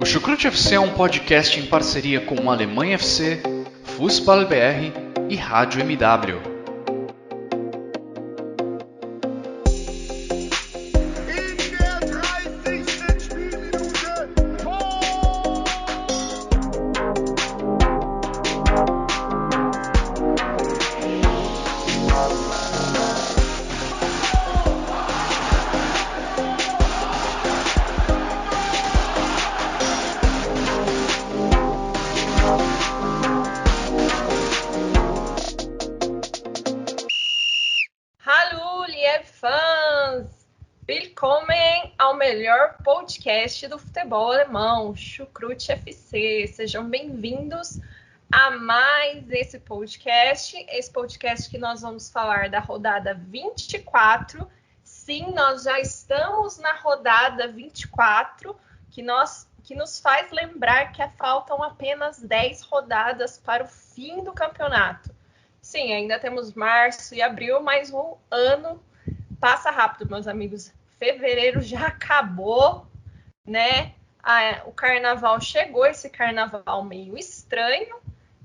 O Chucrute FC é um podcast em parceria com Alemanha FC, Fußball BR e Rádio MW. Hallo, liebe fãs! Willkommen ao melhor podcast do futebol alemão, Chucrute FC. Sejam bem-vindos a mais esse podcast que nós vamos falar da rodada 24. Sim, nós já estamos na rodada 24, que nos faz lembrar que faltam apenas 10 rodadas para o fim do campeonato. Sim, ainda temos março e abril, mas o ano passa rápido, meus amigos. Fevereiro já acabou, né? O carnaval chegou, esse carnaval meio estranho,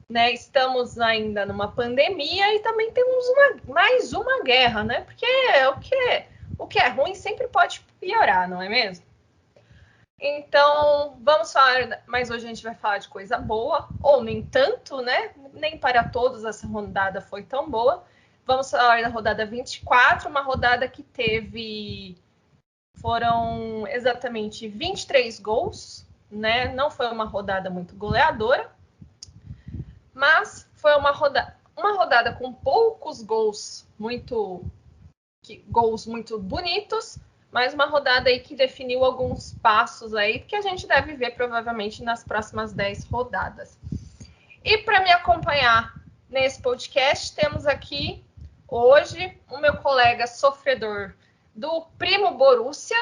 né? Estamos ainda numa pandemia e também temos mais uma guerra, né? Porque o que é ruim sempre pode piorar, não é mesmo? Então, vamos falar, mas hoje a gente vai falar de coisa boa, ou nem tanto, né? Nem para todos essa rodada foi tão boa. Vamos falar da rodada 24, uma rodada que foram exatamente 23 gols, né? Não foi uma rodada muito goleadora, mas foi uma rodada com poucos gols muito bonitos, mas uma rodada aí que definiu alguns passos aí que a gente deve ver provavelmente nas próximas 10 rodadas. E para me acompanhar nesse podcast, temos aqui hoje o meu colega sofredor do Primo Borussia,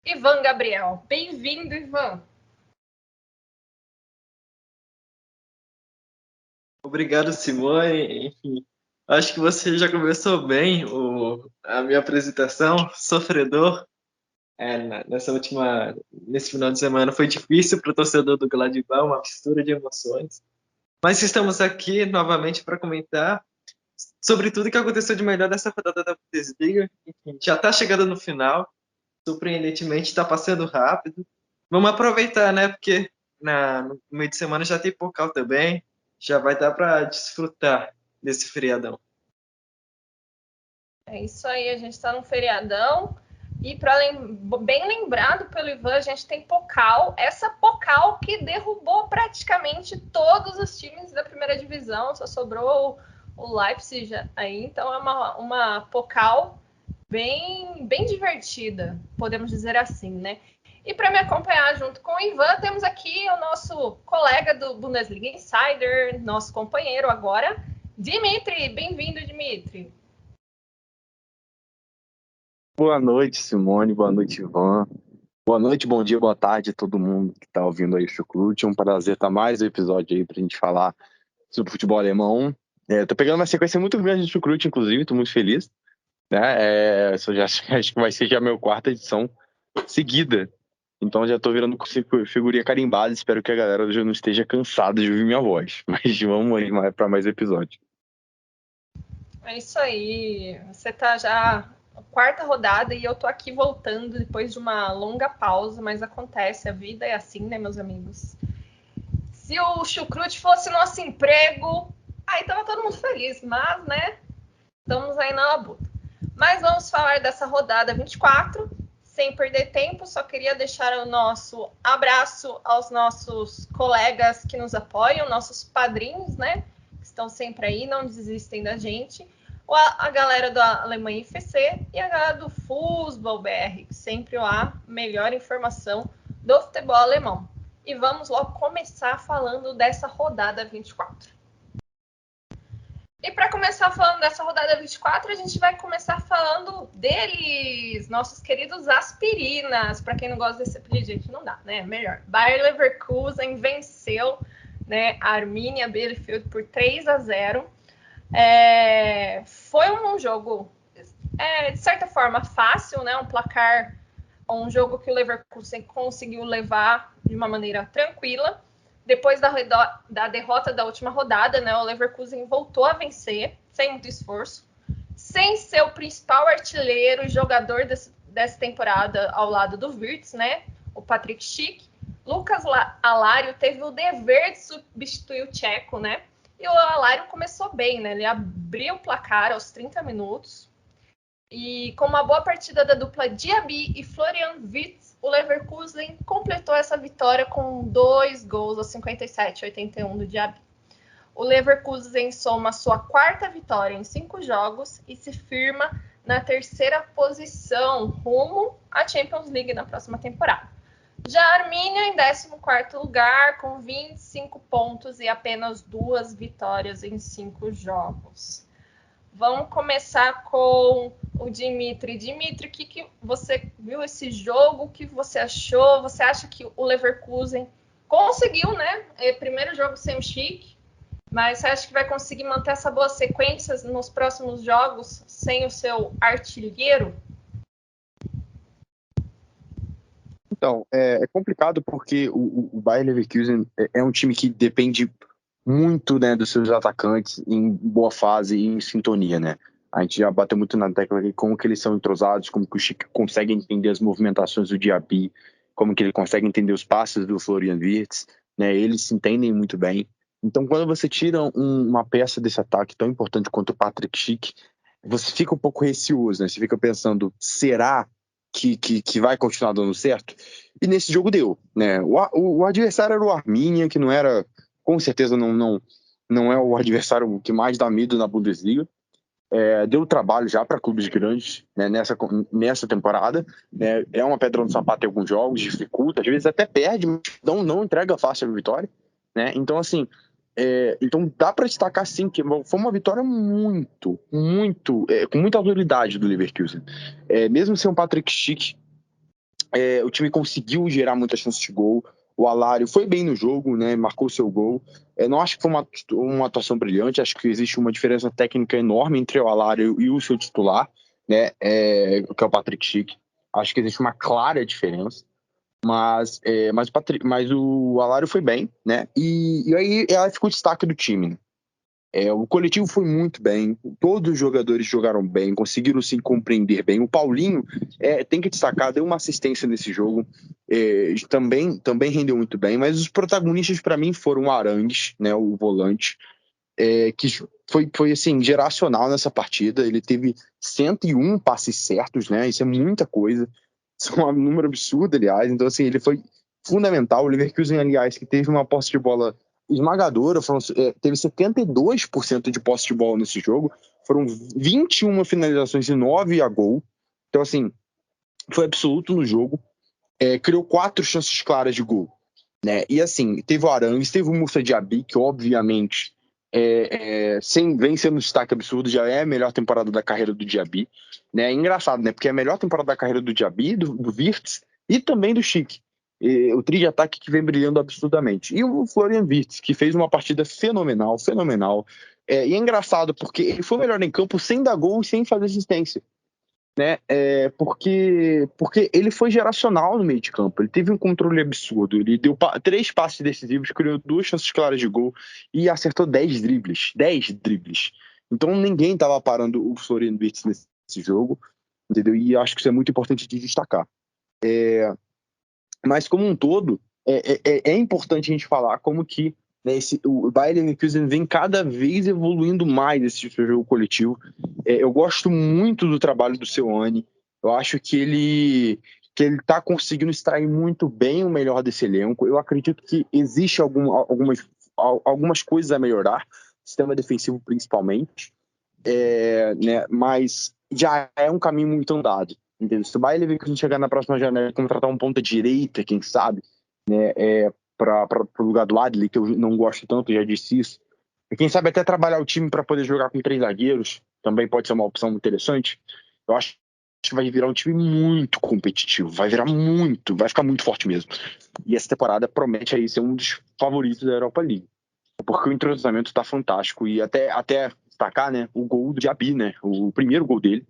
Ivan Gabriel. Bem-vindo, Ivan. Obrigado, Simone. Enfim, acho que você já começou bem a minha apresentação. Sofredor. Nesse final de semana foi difícil para o torcedor do Gladbach, uma mistura de emoções. Mas estamos aqui novamente para comentar sobre tudo que aconteceu de melhor dessa rodada da Bundesliga. Enfim, já está chegando no final, surpreendentemente está passando rápido. Vamos aproveitar, né? Porque no meio de semana já tem Pokal também, já vai dar para desfrutar desse feriadão. É isso aí, a gente está num feriadão. E bem lembrado pelo Ivan, a gente tem Pokal, essa Pokal que derrubou praticamente todos os times da primeira divisão, só sobrou o Leipzig aí, então é uma Pokal bem divertida, podemos dizer assim, né? E para me acompanhar junto com o Ivan, temos aqui o nosso colega do Bundesliga Insider, nosso companheiro agora, Dimitri. Bem-vindo, Dimitri. Boa noite, Simone. Boa noite, Ivan. Boa noite, bom dia, boa tarde a todo mundo que está ouvindo aí o Chucrute. É um prazer estar mais um episódio aí para a gente falar sobre futebol alemão. Tô pegando uma sequência muito grande de Chucrute, inclusive, tô muito feliz. Né? Acho que vai ser já a minha quarta edição seguida. Então já tô virando figurinha carimbada. Espero que a galera já não esteja cansada de ouvir minha voz. Mas vamos aí para mais episódio. É isso aí. Você tá já na quarta rodada e eu tô aqui voltando depois de uma longa pausa, mas acontece, a vida é assim, né, meus amigos? Se o Chucrute fosse nosso emprego, aí tava todo mundo feliz, mas, né, estamos aí na labuta. Mas vamos falar dessa rodada 24, sem perder tempo, só queria deixar o nosso abraço aos nossos colegas que nos apoiam, nossos padrinhos, né, que estão sempre aí, não desistem da gente. A galera da Alemanha FC e a galera do Fußball BR, que sempre lá, melhor informação do futebol alemão. E vamos logo começar falando dessa rodada 24. E para começar falando dessa rodada 24, a gente vai começar falando deles, nossos queridos aspirinas. Para quem não gosta desse apelido, gente, não dá, né? Melhor. Bayer Leverkusen venceu, né, a Arminia Bielefeld por 3-0. Foi um jogo, de certa forma, fácil, né? Um placar um jogo que o Leverkusen conseguiu levar de uma maneira tranquila. Depois da derrota da última rodada, né, o Leverkusen voltou a vencer, sem muito esforço, sem seu principal artilheiro e jogador dessa temporada ao lado do Wirtz, né, o Patrick Schick. Lucas Alário teve o dever de substituir o tcheco, né, e o Alário começou bem, né, ele abriu o placar aos 30 minutos. E com uma boa partida da dupla Diaby e Florian Wirtz, o Leverkusen completou essa vitória com 2 gols aos 57 e 81 do Diaby. O Leverkusen soma sua 4ª vitória em 5 jogos e se firma na 3ª posição rumo à Champions League na próxima temporada. Já a Arminia em 14º lugar com 25 pontos e apenas 2 vitórias em 5 jogos. Vamos começar com o Dimitri. Dimitri, o que você viu esse jogo? O que você achou? Você acha que o Leverkusen conseguiu, né? Primeiro jogo sem o Schick, mas você acha que vai conseguir manter essa boa sequência nos próximos jogos sem o seu artilheiro? Então, é complicado porque o Bayer Leverkusen é um time que depende muito, né, dos seus atacantes em boa fase e em sintonia, né? A gente já bateu muito na tecla aqui como que eles são entrosados, como que o Schick consegue entender as movimentações do Diaby, como que ele consegue entender os passes do Florian Wirtz, né? Eles se entendem muito bem. Então, quando você tira uma peça desse ataque tão importante quanto o Patrick Schick, você fica um pouco receoso, né? Você fica pensando, será que vai continuar dando certo? E nesse jogo deu, né? O adversário era o Arminia, que não era, com certeza não é o adversário que mais dá medo na Bundesliga. Deu trabalho já para clubes grandes, né, nessa temporada, né? É uma pedra no sapato em alguns jogos, dificulta, às vezes até perde, mas não entrega fácil a vitória, né? Então, assim, então dá para destacar sim que foi uma vitória muito, com muita autoridade do Leverkusen. Mesmo sem o Patrick Schick, o time conseguiu gerar muitas chances de gol. O Alário foi bem no jogo, né? Marcou seu gol. Não acho que foi uma atuação brilhante, acho que existe uma diferença técnica enorme entre o Alário e o seu titular, né? Que é o Patrick Schick. Acho que existe uma clara diferença. Mas o Alário foi bem, né? E aí ela ficou destaque do time, né? O coletivo foi muito bem, todos os jogadores jogaram bem, conseguiram se compreender bem. O Paulinho tem que destacar, deu uma assistência nesse jogo, também rendeu muito bem, mas os protagonistas para mim foram o Arangues, né, o volante, que foi assim, geracional nessa partida. Ele teve 101 passes certos, né? Isso é muita coisa, isso é um número absurdo, aliás. Então, assim, ele foi fundamental. O Leverkusen, aliás, que teve uma posse de bola esmagadora, teve 72% de posse de bola nesse jogo, foram 21 finalizações e 9 a gol. Então, assim, foi absoluto no jogo. Criou 4 chances claras de gol, né? E assim, teve o Arangues, teve o Moussa Diaby, que obviamente vem sendo um destaque absurdo, já é a melhor temporada da carreira do Diaby, né? É engraçado, né? Porque é a melhor temporada da carreira do Diaby, do Wirtz e também do Schick. O trio de ataque que vem brilhando absurdamente. E o Florian Wirtz, que fez uma partida fenomenal. E é engraçado, porque ele foi o melhor em campo sem dar gol e sem fazer assistência, né? Porque ele foi geracional no meio de campo. Ele teve um controle absurdo. Ele deu 3 passes decisivos, criou 2 chances claras de gol e acertou 10 dribles. 10 dribles. Então ninguém estava parando o Florian Wirtz nesse jogo, entendeu? E acho que isso é muito importante de destacar. Mas como um todo, é importante a gente falar como que, né, o Bayer Leverkusen vem cada vez evoluindo mais esse tipo de jogo coletivo. Eu gosto muito do trabalho do Seoane. Eu acho que ele está conseguindo extrair muito bem o melhor desse elenco. Eu acredito que existe algumas coisas a melhorar, sistema defensivo principalmente, né, mas já é um caminho muito andado. Entendeu? Se o Bayer Leverkusen chegar na próxima janela e contratar um ponta direita, quem sabe, né, para o lugar do Adli, que eu não gosto tanto, já disse isso, e quem sabe até trabalhar o time para poder jogar com 3 zagueiros, também pode ser uma opção interessante. Eu acho que vai virar um time muito competitivo, vai ficar muito forte mesmo. E essa temporada promete aí ser um dos favoritos da Europa League, porque o entrosamento está fantástico. E até destacar, né, o gol do Diaby, né, o primeiro gol dele,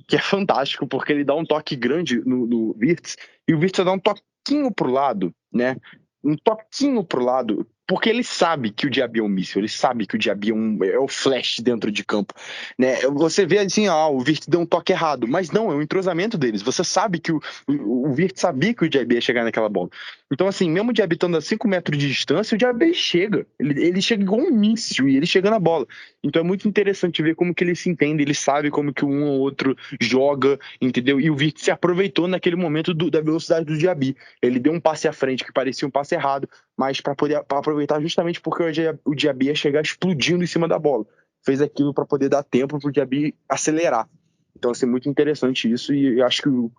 que é fantástico, porque ele dá um toque grande no Wirtz, e o Wirtz dá um toquinho pro lado, né? Um toquinho pro lado, porque ele sabe que o Diaby é um míssil, ele sabe que o Diaby é o flash dentro de campo, né? Você vê assim, o Wirtz deu um toque errado, mas não, é um entrosamento deles. Você sabe que o Wirtz sabia que o Diaby ia chegar naquela bola. Então, assim, mesmo o Diaby estando a 5 metros de distância, o Diaby chega. Ele chega igual um míssil e ele chega na bola. Então é muito interessante ver como que ele se entende, ele sabe como que um ou outro joga, entendeu? E o Wirtz se aproveitou naquele momento da velocidade do Diaby. Ele deu um passe à frente que parecia um passe errado, mas para aproveitar justamente porque o Diaby ia chegar explodindo em cima da bola. Fez aquilo para poder dar tempo para o Diaby acelerar. Então, assim, muito interessante isso, e eu acho que o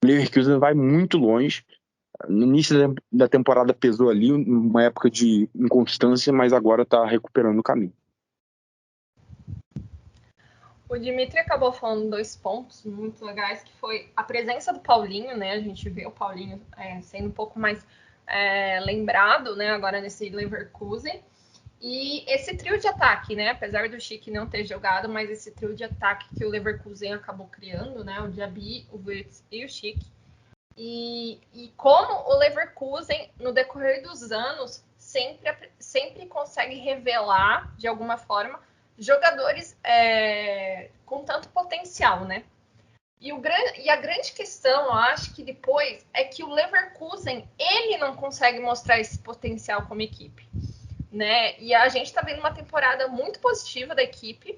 Leverkusen vai muito longe. No início da temporada pesou ali, uma época de inconstância, mas agora está recuperando o caminho. O Dimitri acabou falando 2 pontos muito legais, que foi a presença do Paulinho, né? A gente vê o Paulinho sendo um pouco mais lembrado, né? Agora nesse Leverkusen. E esse trio de ataque, né? Apesar do Schick não ter jogado, mas esse trio de ataque que o Leverkusen acabou criando, né? O Diaby, o Wirtz e o Schick. E como o Leverkusen, no decorrer dos anos, sempre consegue revelar, de alguma forma, jogadores com tanto potencial, né? E a grande questão, eu acho que depois, é que o Leverkusen, ele não consegue mostrar esse potencial como equipe, né? E a gente está vendo uma temporada muito positiva da equipe.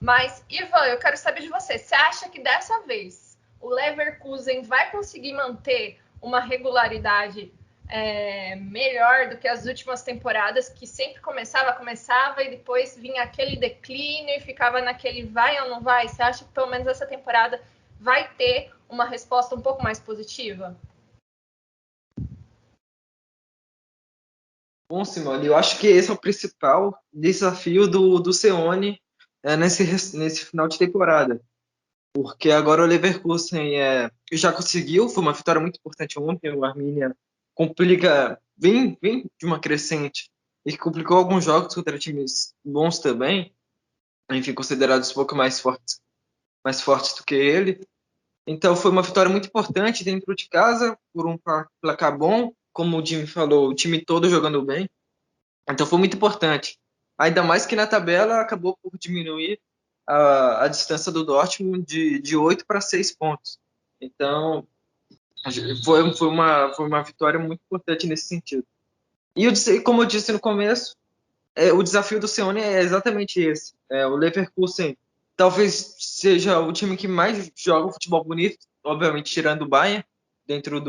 Mas, Ivan, eu quero saber de você. Você acha que dessa vez o Leverkusen vai conseguir manter uma regularidade melhor do que as últimas temporadas, que sempre começava e depois vinha aquele declínio e ficava naquele vai ou não vai? Você acha que pelo menos essa temporada vai ter uma resposta um pouco mais positiva? Bom, Simone, eu acho que esse é o principal desafio do Seoane nesse final de temporada. Porque agora o Leverkusen já conseguiu, foi uma vitória muito importante ontem, o Arminia vem de uma crescente e complicou alguns jogos contra times bons também, enfim, considerados um pouco mais fortes do que ele. Então foi uma vitória muito importante dentro de casa, por um placar bom, como o Jimmy falou, o time todo jogando bem. Então foi muito importante. Ainda mais que na tabela acabou por diminuir a distância do Dortmund de 8 para 6 pontos. Então foi uma vitória muito importante nesse sentido. E como eu disse no começo, o desafio do Seoane é exatamente esse. O Leverkusen talvez seja o time que mais joga o futebol bonito, obviamente tirando o Bayern, dentro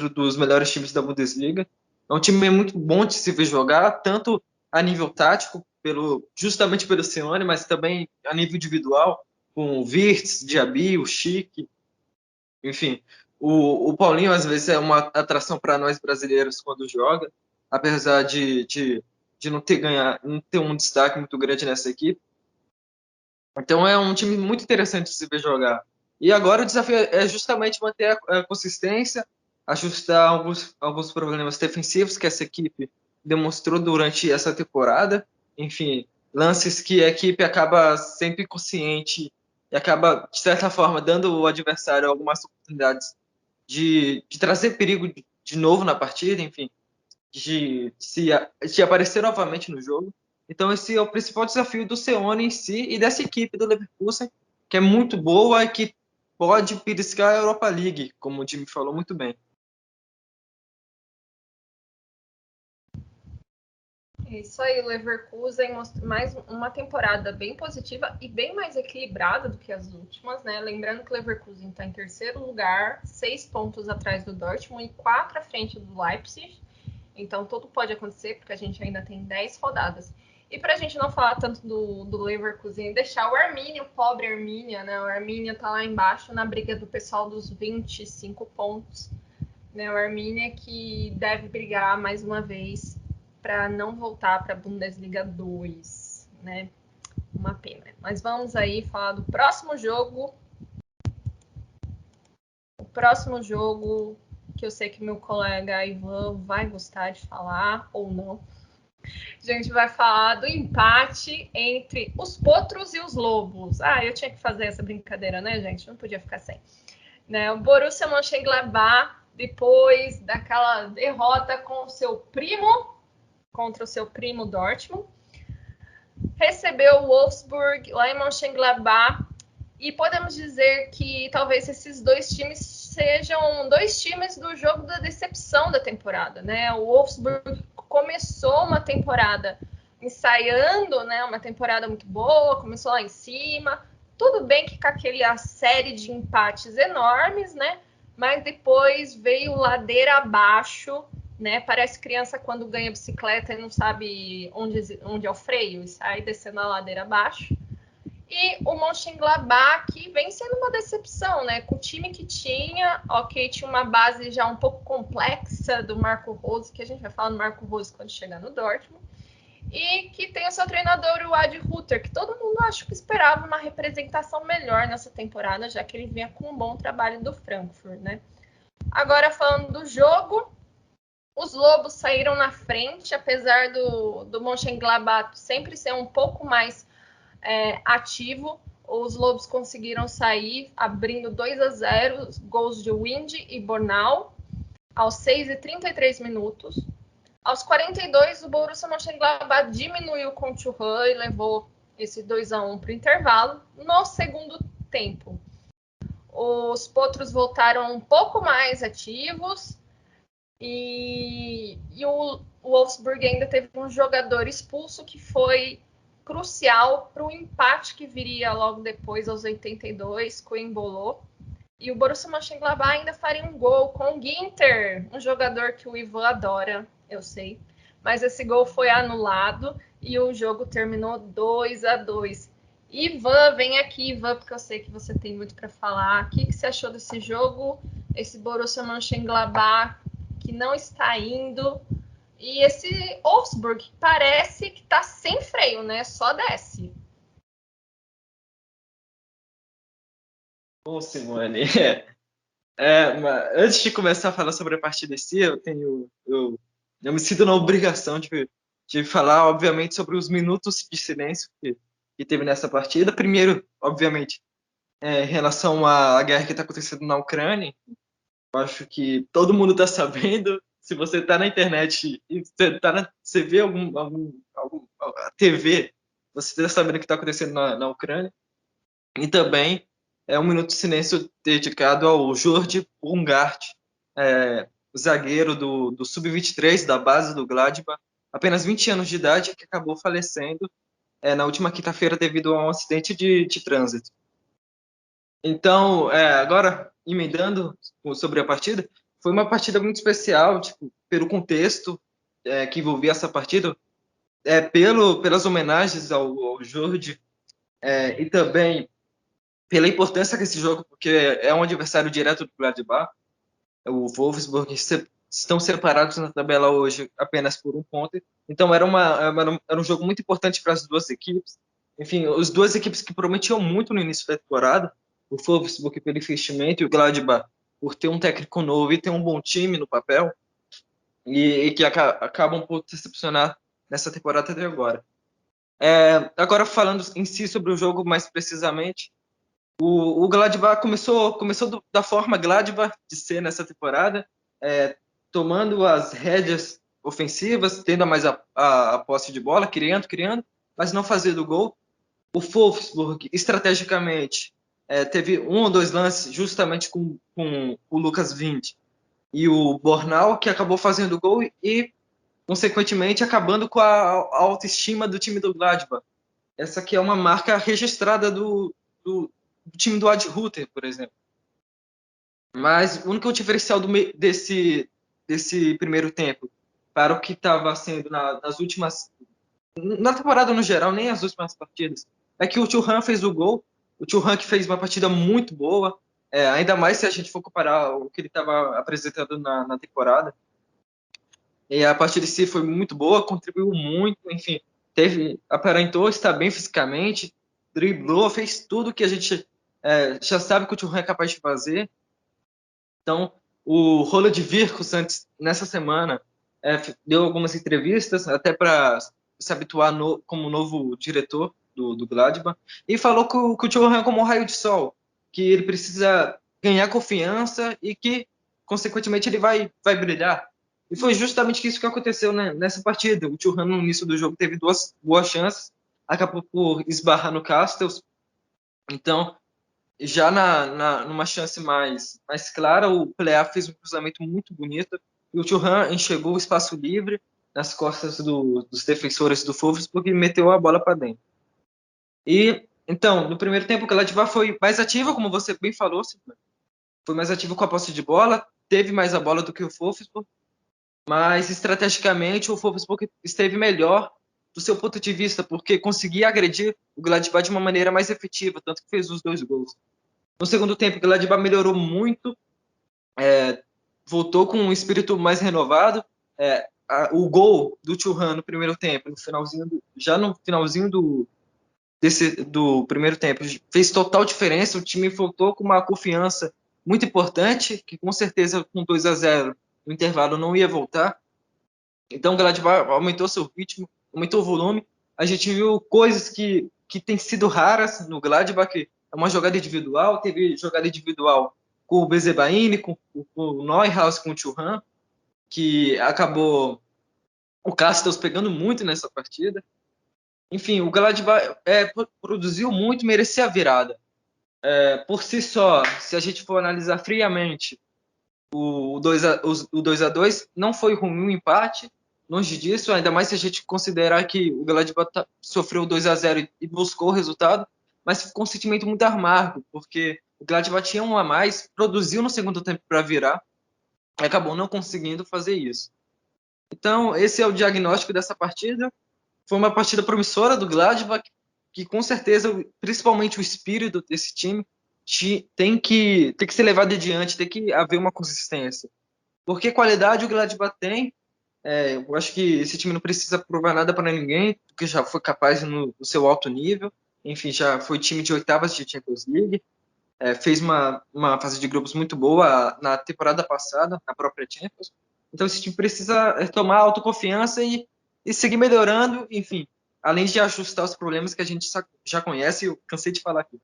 dos melhores times da Bundesliga. É um time muito bom de se ver jogar, tanto a nível tático, justamente pelo Seoane, mas também a nível individual, com o Wirtz, Diaby, o Schick, enfim. O Paulinho, às vezes, é uma atração para nós brasileiros quando joga, apesar de não ter um destaque muito grande nessa equipe. Então é um time muito interessante de se ver jogar. E agora o desafio é justamente manter a consistência, ajustar alguns problemas defensivos que essa equipe demonstrou durante essa temporada. Enfim, lances que a equipe acaba sempre consciente e acaba, de certa forma, dando ao adversário algumas oportunidades de trazer perigo de novo na partida, enfim, de aparecer novamente no jogo. Então esse é o principal desafio do Seoane em si e dessa equipe do Leverkusen, que é muito boa e que pode beliscar a Europa League, como o Jimmy falou muito bem. Isso aí, o Leverkusen mostra mais uma temporada bem positiva e bem mais equilibrada do que as últimas, né? Lembrando que o Leverkusen está em terceiro lugar, 6 pontos atrás do Dortmund e 4 à frente do Leipzig. Então, tudo pode acontecer, porque a gente ainda tem 10 rodadas. E para a gente não falar tanto do Leverkusen, deixar o Arminia, o pobre Arminia, né? O Arminia está lá embaixo na briga do pessoal dos 25 pontos. Né? O Arminia que deve brigar mais uma vez para não voltar para a Bundesliga 2, né? Uma pena. Mas vamos aí falar do próximo jogo. O próximo jogo que eu sei que meu colega Ivan vai gostar de falar, ou não, A gente vai falar do empate entre os potros e os lobos. Eu tinha que fazer essa brincadeira, né, gente? Não podia ficar sem. Né? O Borussia Mönchengladbach, depois daquela derrota com o seu primo, contra o seu primo Dortmund, recebeu o Wolfsburg lá em Mönchengladbach, e podemos dizer que talvez esses dois times sejam dois times do jogo da decepção da temporada, né? O Wolfsburg começou uma temporada ensaiando, né? Uma temporada muito boa, começou lá em cima. Tudo bem que com aquela série de empates enormes, né? Mas depois veio ladeira abaixo, né? Parece criança quando ganha bicicleta e não sabe onde é o freio e sai descendo a ladeira abaixo. E o Mönchengladbach vem sendo uma decepção, né? Com o time que tinha, tinha uma base já um pouco complexa do Marco Rose, que a gente vai falar do Marco Rose quando chegar no Dortmund, e que tem o seu treinador, o Adi Hütter, que todo mundo acho que esperava uma representação melhor nessa temporada, já que ele vinha com um bom trabalho do Frankfurt, né? Agora, falando do jogo, os Lobos saíram na frente, apesar do Mönchengladbach sempre ser um pouco mais ativo. Os Lobos conseguiram sair abrindo 2-0, gols de Wind e Bornau, aos 6 e 33 minutos. Aos 42, o Borussia Mönchengladbach diminuiu com o Thuram e levou esse 2-1 para o intervalo. No segundo tempo, os potros voltaram um pouco mais ativos e o Wolfsburg ainda teve um jogador expulso que foi crucial para o empate que viria logo depois, aos 82, com o Embolo. E o Borussia Mönchengladbach ainda faria um gol com o Ginter, um jogador que o Ivan adora, eu sei. Mas esse gol foi anulado e o jogo terminou 2-2. Ivan, vem aqui, Ivan, porque eu sei que você tem muito para falar. O que você achou desse jogo? Esse Borussia Mönchengladbach que não está indo. E esse Wolfsburg parece que está sem freio, né? Só desce. Bom, Simone, antes de começar a falar sobre a partida em si, eu me sinto na obrigação de falar, obviamente, sobre os minutos de silêncio que teve nessa partida. Primeiro, obviamente, em relação à guerra que está acontecendo na Ucrânia, eu acho que todo mundo está sabendo. Se você está na internet e você vê a TV, você está sabendo o que está acontecendo na Ucrânia. E também um minuto de silêncio dedicado ao Jordi Bongard, zagueiro do Sub-23 da base do Gladbach, apenas 20 anos de idade, que acabou falecendo na última quinta-feira devido a um acidente de trânsito. Então, agora, emendando sobre a partida, foi uma partida muito especial, pelo contexto que envolvia essa partida, pelas homenagens ao Jordi, e também pela importância desse jogo, porque é um adversário direto do Gladbach. O Wolfsburg estão separados na tabela hoje apenas por um ponto, então era um jogo muito importante para as duas equipes. Enfim, as duas equipes que prometiam muito no início da temporada, o Wolfsburg pelo investimento e o Gladbach por ter um técnico novo e ter um bom time no papel, e que acabam por decepcionar nessa temporada até agora. Agora, falando em si sobre o jogo mais precisamente, o Gladbach começou da forma Gladbach de ser nessa temporada, tomando as rédeas ofensivas, tendo mais a posse de bola, criando, mas não fazendo gol. O Wolfsburg, estrategicamente, teve um ou dois lances justamente com o Lucas Wind e o Bornau, que acabou fazendo gol e, consequentemente, acabando com a autoestima do time do Gladbach. Essa aqui é uma marca registrada do time do Adi Hütter, por exemplo. Mas o único diferencial desse primeiro tempo para o que estava sendo nas últimas... Na temporada no geral, nem as últimas partidas, é que o Thuram fez o gol. O Thuram que fez uma partida muito boa, ainda mais se a gente for comparar o que ele estava apresentando na temporada. E a partida em si foi muito boa, contribuiu muito, enfim, aparentou estar bem fisicamente, driblou, fez tudo que a gente já sabe que o Thuram é capaz de fazer. Então, o Roland Virkus, nessa semana, deu algumas entrevistas, até para se habituar como novo diretor do Gladbach, e falou que o Thuram é como um raio de sol, que ele precisa ganhar confiança e que, consequentemente, ele vai brilhar. E foi justamente isso que aconteceu, né, nessa partida. O Thuram, no início do jogo, teve 2 boas chances, acabou por esbarrar no Castells. Então, já numa chance mais clara, o Plea fez um cruzamento muito bonito e o Thuram enxergou o espaço livre nas costas dos defensores do Wolfsburg e meteu a bola para dentro. E então, no primeiro tempo, o Gladbach foi mais ativo, como você bem falou, foi mais ativo com a posse de bola, teve mais a bola do que o Wolfsburg, mas estrategicamente o Wolfsburg esteve melhor do seu ponto de vista, porque conseguia agredir o Gladbach de uma maneira mais efetiva, tanto que fez os 2 gols. No segundo tempo, o Gladbach melhorou muito, voltou com um espírito mais renovado. O gol do Thuram no primeiro tempo, no finalzinho do primeiro tempo, fez total diferença. O time voltou com uma confiança muito importante, que com certeza com 2-0 no intervalo não ia voltar. Então o Gladbach aumentou seu ritmo, aumentou o volume. A gente viu coisas que têm sido raras no Gladbach, que é uma jogada individual. Teve jogada individual com o Bezebaini, com o Neuhaus, com o Thuram, que acabou o Castells pegando muito nessa partida. Enfim, o Gladbach produziu muito, merecia a virada. Por si só, se a gente for analisar friamente, o 2-2 não foi ruim o empate, longe disso, ainda mais se a gente considerar que o Gladbach sofreu 2-0 e buscou o resultado, mas ficou um sentimento muito amargo, porque o Gladbach tinha um a mais, produziu no segundo tempo para virar, e acabou não conseguindo fazer isso. Então, esse é o diagnóstico dessa partida. Foi uma partida promissora do Gladbach, que com certeza, principalmente o espírito desse time, tem que ser levado adiante, tem que haver uma consistência. Porque qualidade o Gladbach tem. Eu acho que esse time não precisa provar nada para ninguém, porque já foi capaz no seu alto nível. Enfim, já foi time de oitavas de Champions League. Fez uma fase de grupos muito boa na temporada passada, na própria Champions. Então esse time precisa tomar autoconfiança e seguir melhorando, enfim, além de ajustar os problemas que a gente já conhece, eu cansei de falar aqui.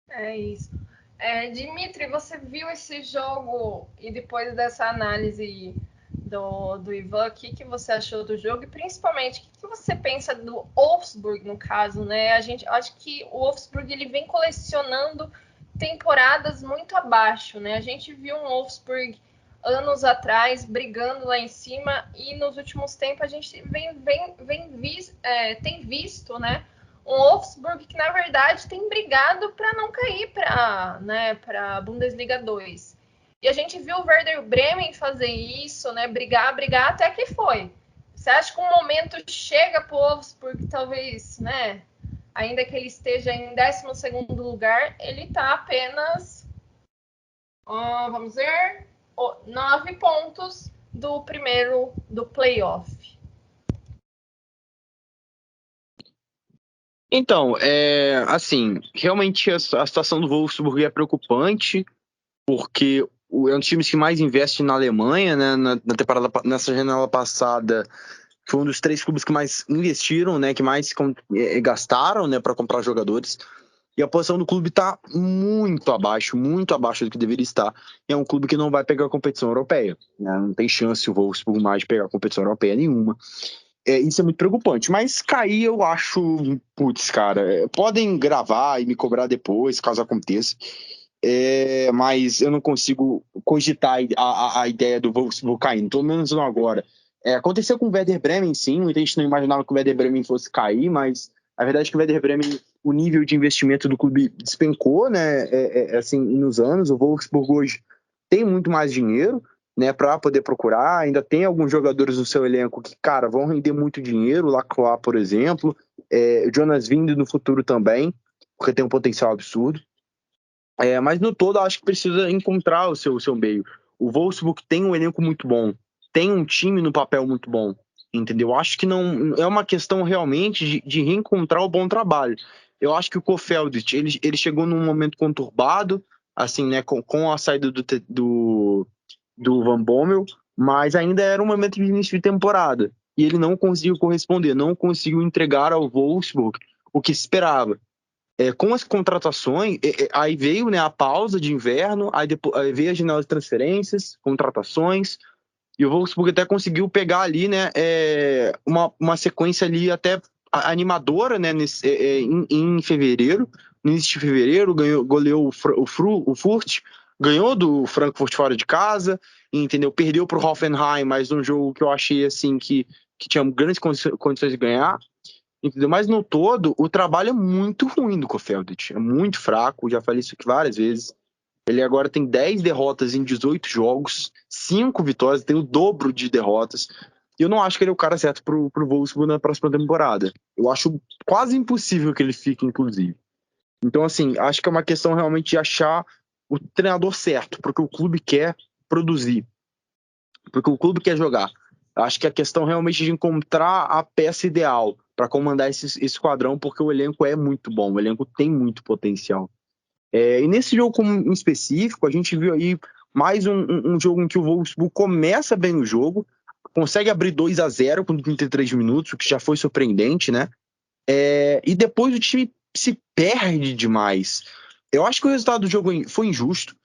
É isso. Dimitri, você viu esse jogo e depois dessa análise do Ivan, o que você achou do jogo? E principalmente, o que você pensa do Wolfsburg, no caso, né? Acho que o Wolfsburg ele vem colecionando temporadas muito abaixo, né? A gente viu um Wolfsburg anos atrás brigando lá em cima e nos últimos tempos a gente tem visto, né? Um Wolfsburg que, na verdade, tem brigado para não cair para a Bundesliga 2. E a gente viu o Werder Bremen fazer isso, né? Brigar, até que foi. Você acha que um momento chega para o Wolfsburg, talvez, né? Ainda que ele esteja em 12º lugar, ele está apenas, vamos ver, 9 pontos do primeiro do playoff. Então, assim, realmente a situação do Wolfsburg é preocupante, porque é um dos times que mais investe na Alemanha, né? Nessa janela passada, foi um dos 3 clubes que mais investiram, né? Que mais gastaram, né? Para comprar jogadores. E a posição do clube está muito abaixo do que deveria estar. E é um clube que não vai pegar a competição europeia, né? Não tem chance o Wolfsburg mais de pegar a competição europeia nenhuma. Isso é muito preocupante. Mas cair, eu acho... Putz, cara, podem gravar e me cobrar depois, caso aconteça. Mas eu não consigo cogitar a ideia do Wolfsburg caindo, pelo menos não agora. Aconteceu com o Werder Bremen, sim. Muita gente não imaginava que o Werder Bremen fosse cair, mas a verdade é que o Werder Bremen, o nível de investimento do clube despencou, né? Assim, nos anos. O Wolfsburg hoje tem muito mais dinheiro, né, para poder procurar. Ainda tem alguns jogadores no seu elenco que, cara, vão render muito dinheiro. O Lacroix, por exemplo. O Jonas Wind no futuro também, porque tem um potencial absurdo. Mas no todo, eu acho que precisa encontrar o seu meio. O Wolfsburg tem um elenco muito bom, tem um time no papel muito bom, entendeu? Acho que não é uma questão realmente de reencontrar o bom trabalho. Eu acho que o Kohfeldt, ele chegou num momento conturbado, assim, né, com a saída do do Van Bommel, mas ainda era um momento de início de temporada. E ele não conseguiu corresponder, não conseguiu entregar ao Wolfsburg o que se esperava. Com as contratações, aí veio, né, a pausa de inverno, aí veio a janela de transferências, contratações, e o Wolfsburg até conseguiu pegar ali, né, uma sequência ali até animadora, né, em fevereiro. No início de fevereiro, goleou o Furt, ganhou do Frankfurt fora de casa, entendeu? Perdeu para o Hoffenheim, mas um jogo que eu achei assim que tinha grandes condições de ganhar, entendeu? Mas no todo, o trabalho é muito ruim do Kofeld, é muito fraco, já falei isso aqui várias vezes. Ele agora tem 10 derrotas em 18 jogos, 5 vitórias, tem o dobro de derrotas. E eu não acho que ele é o cara certo pro Wolfsburg na próxima temporada. Eu acho quase impossível que ele fique, inclusive. Então, assim, acho que é uma questão realmente de achar o treinador certo, porque o clube quer produzir, porque o clube quer jogar. Acho que a questão realmente de encontrar a peça ideal para comandar esse esquadrão, porque o elenco é muito bom, o elenco tem muito potencial. E nesse jogo em específico, a gente viu aí mais um jogo em que o Wolfsburg começa bem o jogo, consegue abrir 2-0 com 33 minutos, o que já foi surpreendente, né? E depois o time se perde demais. Eu acho que o resultado do jogo foi injusto.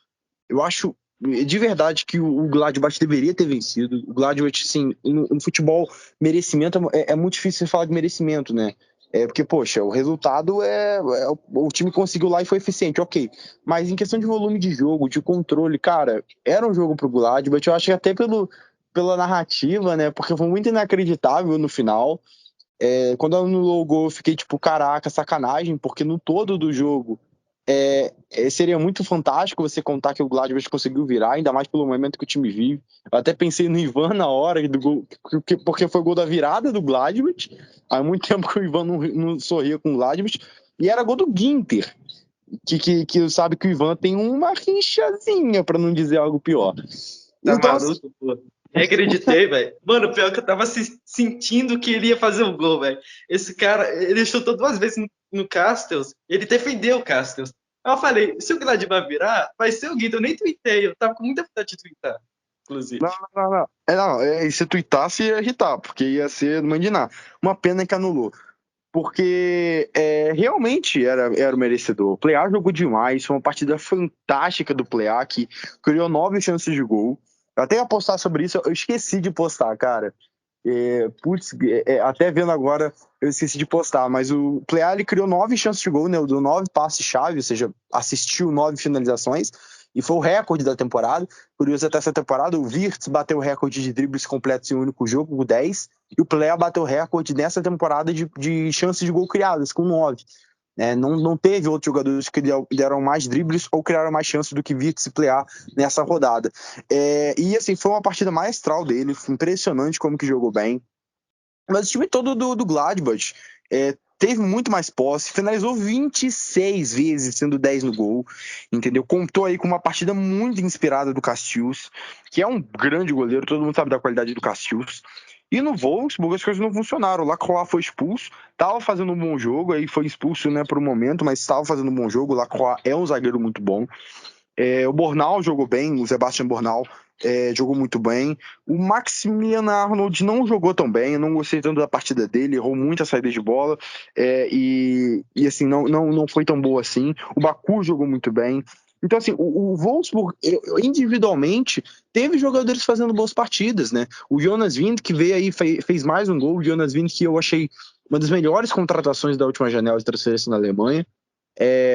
Eu acho de verdade que o Gladbach deveria ter vencido. O Gladbach, assim, no futebol, merecimento é muito difícil falar de merecimento, né? Porque, poxa, o resultado o time conseguiu lá e foi eficiente, ok. Mas em questão de volume de jogo, de controle, cara, era um jogo pro Gladbach. Eu acho que até pela narrativa, né? Porque foi muito inacreditável no final. Quando anulou o gol, eu fiquei tipo, caraca, sacanagem, porque no todo do jogo seria muito fantástico você contar que o Gladbach conseguiu virar, ainda mais pelo momento que o time vive. Eu até pensei no Ivan na hora do gol, porque foi o gol da virada do Gladbach. Há muito tempo que o Ivan não sorria com o Gladbach. E era gol do Ginter, que sabe que o Ivan tem uma rinchazinha, pra não dizer algo pior. Tá Então, maluco, pô. Nem acreditei, velho. Mano, pior que eu tava sentindo que ele ia fazer o gol, velho. Esse cara, ele chutou 2 vezes no Castells, ele defendeu o Castells. Aí eu falei, se o Gladbach virar, vai ser o Guido. Eu nem tuitei, eu tava com muita vontade de twittar, inclusive. não. Se tuitasse ia irritar, porque ia ser mandinar. Uma pena que anulou. Porque realmente era o merecedor. O Plea jogou demais, foi uma partida fantástica do Plea, que criou 9 chances de gol. Eu até ia postar sobre isso, eu esqueci de postar, cara. Até vendo agora, eu esqueci de postar, mas o Plea ele criou 9 chances de gol, né? Deu 9 passes-chave, ou seja, assistiu 9 finalizações, e foi o recorde da temporada. Curioso, até essa temporada, o Wirtz bateu o recorde de dribles completos em um único jogo, com 10, e o Plea bateu o recorde nessa temporada de chances de gol criadas, com 9. Não teve outros jogadores que deram mais dribles ou criaram mais chances do que Wirtz e Plea nessa rodada. E assim, foi uma partida maestral dele, foi impressionante como que jogou bem. Mas o time todo do Gladbach teve muito mais posse, finalizou 26 vezes, sendo 10 no gol, entendeu? Contou aí com uma partida muito inspirada do Castells, que é um grande goleiro, todo mundo sabe da qualidade do Castells. E no Wolfsburg as coisas não funcionaram. O Lacroix foi expulso, estava fazendo um bom jogo, aí foi expulso, né, por um momento, mas estava fazendo um bom jogo. O Lacroix é um zagueiro muito bom. O Bornal jogou bem, o Sebastian Bornal jogou muito bem. O Maximilian Arnold não jogou tão bem, eu não gostei tanto da partida dele, errou muita saída de bola, e assim, não foi tão boa assim. O Baku jogou muito bem. Então, assim, o Wolfsburg, individualmente, teve jogadores fazendo boas partidas, né? O Jonas Wind, que veio aí, fez mais um gol. O Jonas Wind, que eu achei uma das melhores contratações da última janela de transferência na Alemanha.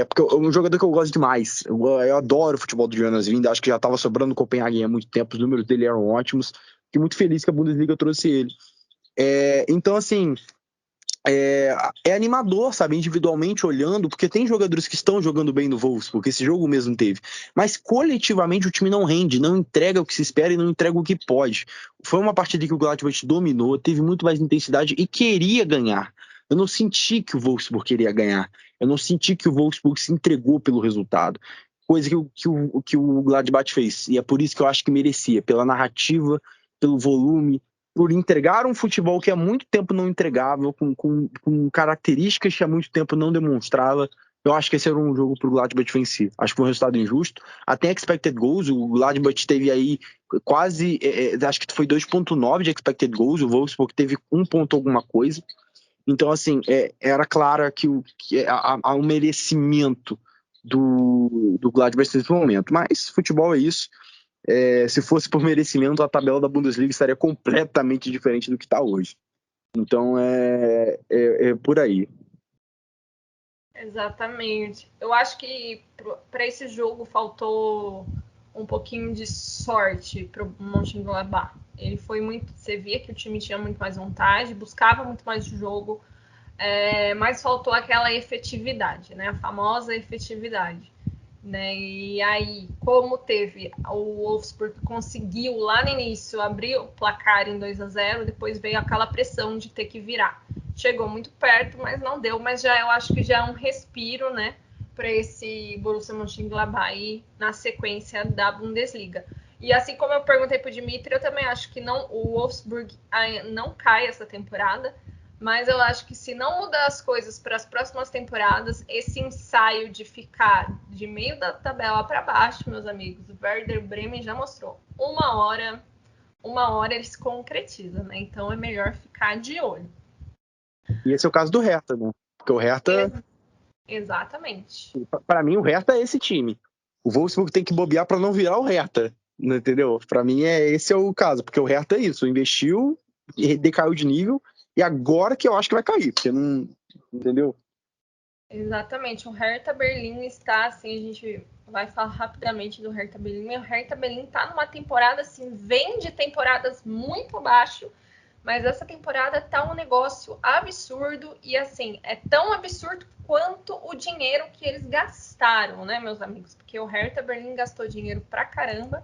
Porque é um jogador que eu gosto demais. Eu adoro o futebol do Jonas Wind. Acho que já estava sobrando o Copenhagen há muito tempo. Os números dele eram ótimos. Fiquei muito feliz que a Bundesliga trouxe ele. Então, assim, é animador, sabe? Individualmente olhando, porque tem jogadores que estão jogando bem no Wolfsburg, porque esse jogo mesmo teve. Mas coletivamente o time não rende, não entrega o que se espera e não entrega o que pode. Foi uma partida que o Gladbach dominou, teve muito mais intensidade e queria ganhar. Eu não senti que o Wolfsburg queria ganhar. Eu não senti que o Wolfsburg se entregou pelo resultado. Coisa que o Gladbach fez. E é por isso que eu acho que merecia. Pela narrativa, pelo volume, por entregar um futebol que há muito tempo não entregava, com características que há muito tempo não demonstrava. Eu acho que esse era um jogo para o Gladbach vencer. Acho que foi um resultado injusto. Até expected goals, o Gladbach teve aí quase, acho que foi 2,9 de expected goals, o Wolfsburg teve 1 ponto alguma coisa. Então, assim, era claro que há um merecimento do Gladbach nesse momento. Mas futebol é isso. Se fosse por merecimento, a tabela da Bundesliga estaria completamente diferente do que está hoje. Então, é por aí. Exatamente. Eu acho que para esse jogo faltou um pouquinho de sorte para o Mönchengladbach. Ele foi muito... Você via que o time tinha muito mais vontade, buscava muito mais o jogo, mas faltou aquela efetividade, né? A famosa efetividade. Né? E aí, como teve o Wolfsburg conseguiu lá no início abrir o placar em 2-0, depois veio aquela pressão de ter que virar. Chegou muito perto, mas não deu. Mas eu acho que já é um respiro, né, para esse Borussia Mönchengladbach na sequência da Bundesliga. E assim como eu perguntei para o Dimitri, eu também acho que o Wolfsburg não cai essa temporada. Mas eu acho que se não mudar as coisas para as próximas temporadas, esse ensaio de ficar de meio da tabela para baixo, meus amigos, o Werder Bremen já mostrou. Uma hora ele se concretiza, né? Então é melhor ficar de olho. E esse é o caso do Hertha, né? Porque o Hertha... Exatamente. Para mim, o Hertha é esse time. O Wolfsburg tem que bobear para não virar o Hertha, entendeu? Para mim, esse é o caso. Porque o Hertha é isso, investiu, decaiu de nível, e agora que eu acho que vai cair, porque não... Entendeu? Exatamente. O Hertha Berlim está, assim, a gente vai falar rapidamente do Hertha Berlim. O Hertha Berlim está numa temporada, assim, vem de temporadas muito abaixo, mas essa temporada tá um negócio absurdo e, assim, é tão absurdo quanto o dinheiro que eles gastaram, né, meus amigos? Porque o Hertha Berlim gastou dinheiro pra caramba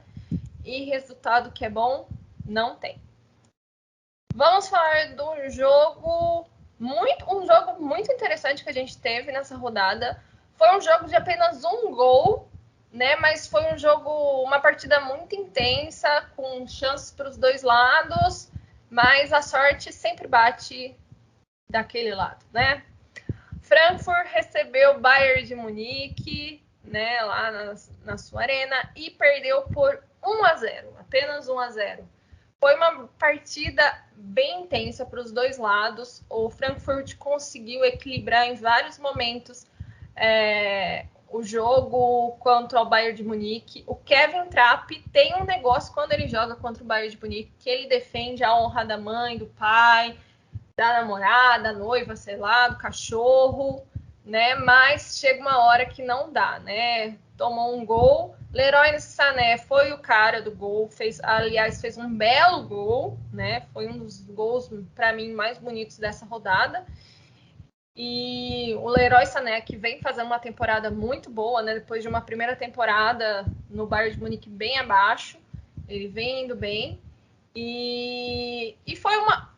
e resultado que é bom, não tem. Vamos falar do jogo, um jogo muito interessante que a gente teve nessa rodada. Foi um jogo de apenas um gol, né? Mas foi uma partida muito intensa, com chances para os dois lados, mas a sorte sempre bate daquele lado, né? Frankfurt recebeu o Bayern de Munique, né, lá na sua arena e perdeu por 1-0, apenas 1-0. Foi uma partida bem intensa para os dois lados. O Frankfurt conseguiu equilibrar em vários momentos o jogo contra o Bayern de Munique. O Kevin Trapp tem um negócio quando ele joga contra o Bayern de Munique, que ele defende a honra da mãe, do pai, da namorada, da noiva, sei lá, do cachorro, né? Mas chega uma hora que não dá, né? Tomou um gol. Leroy Sané foi o cara do gol, fez um belo gol, né? Foi um dos gols, para mim, mais bonitos dessa rodada. E o Leroy Sané, que vem fazendo uma temporada muito boa, né? Depois de uma primeira temporada no Bayern de Munique bem abaixo, ele vem indo bem. E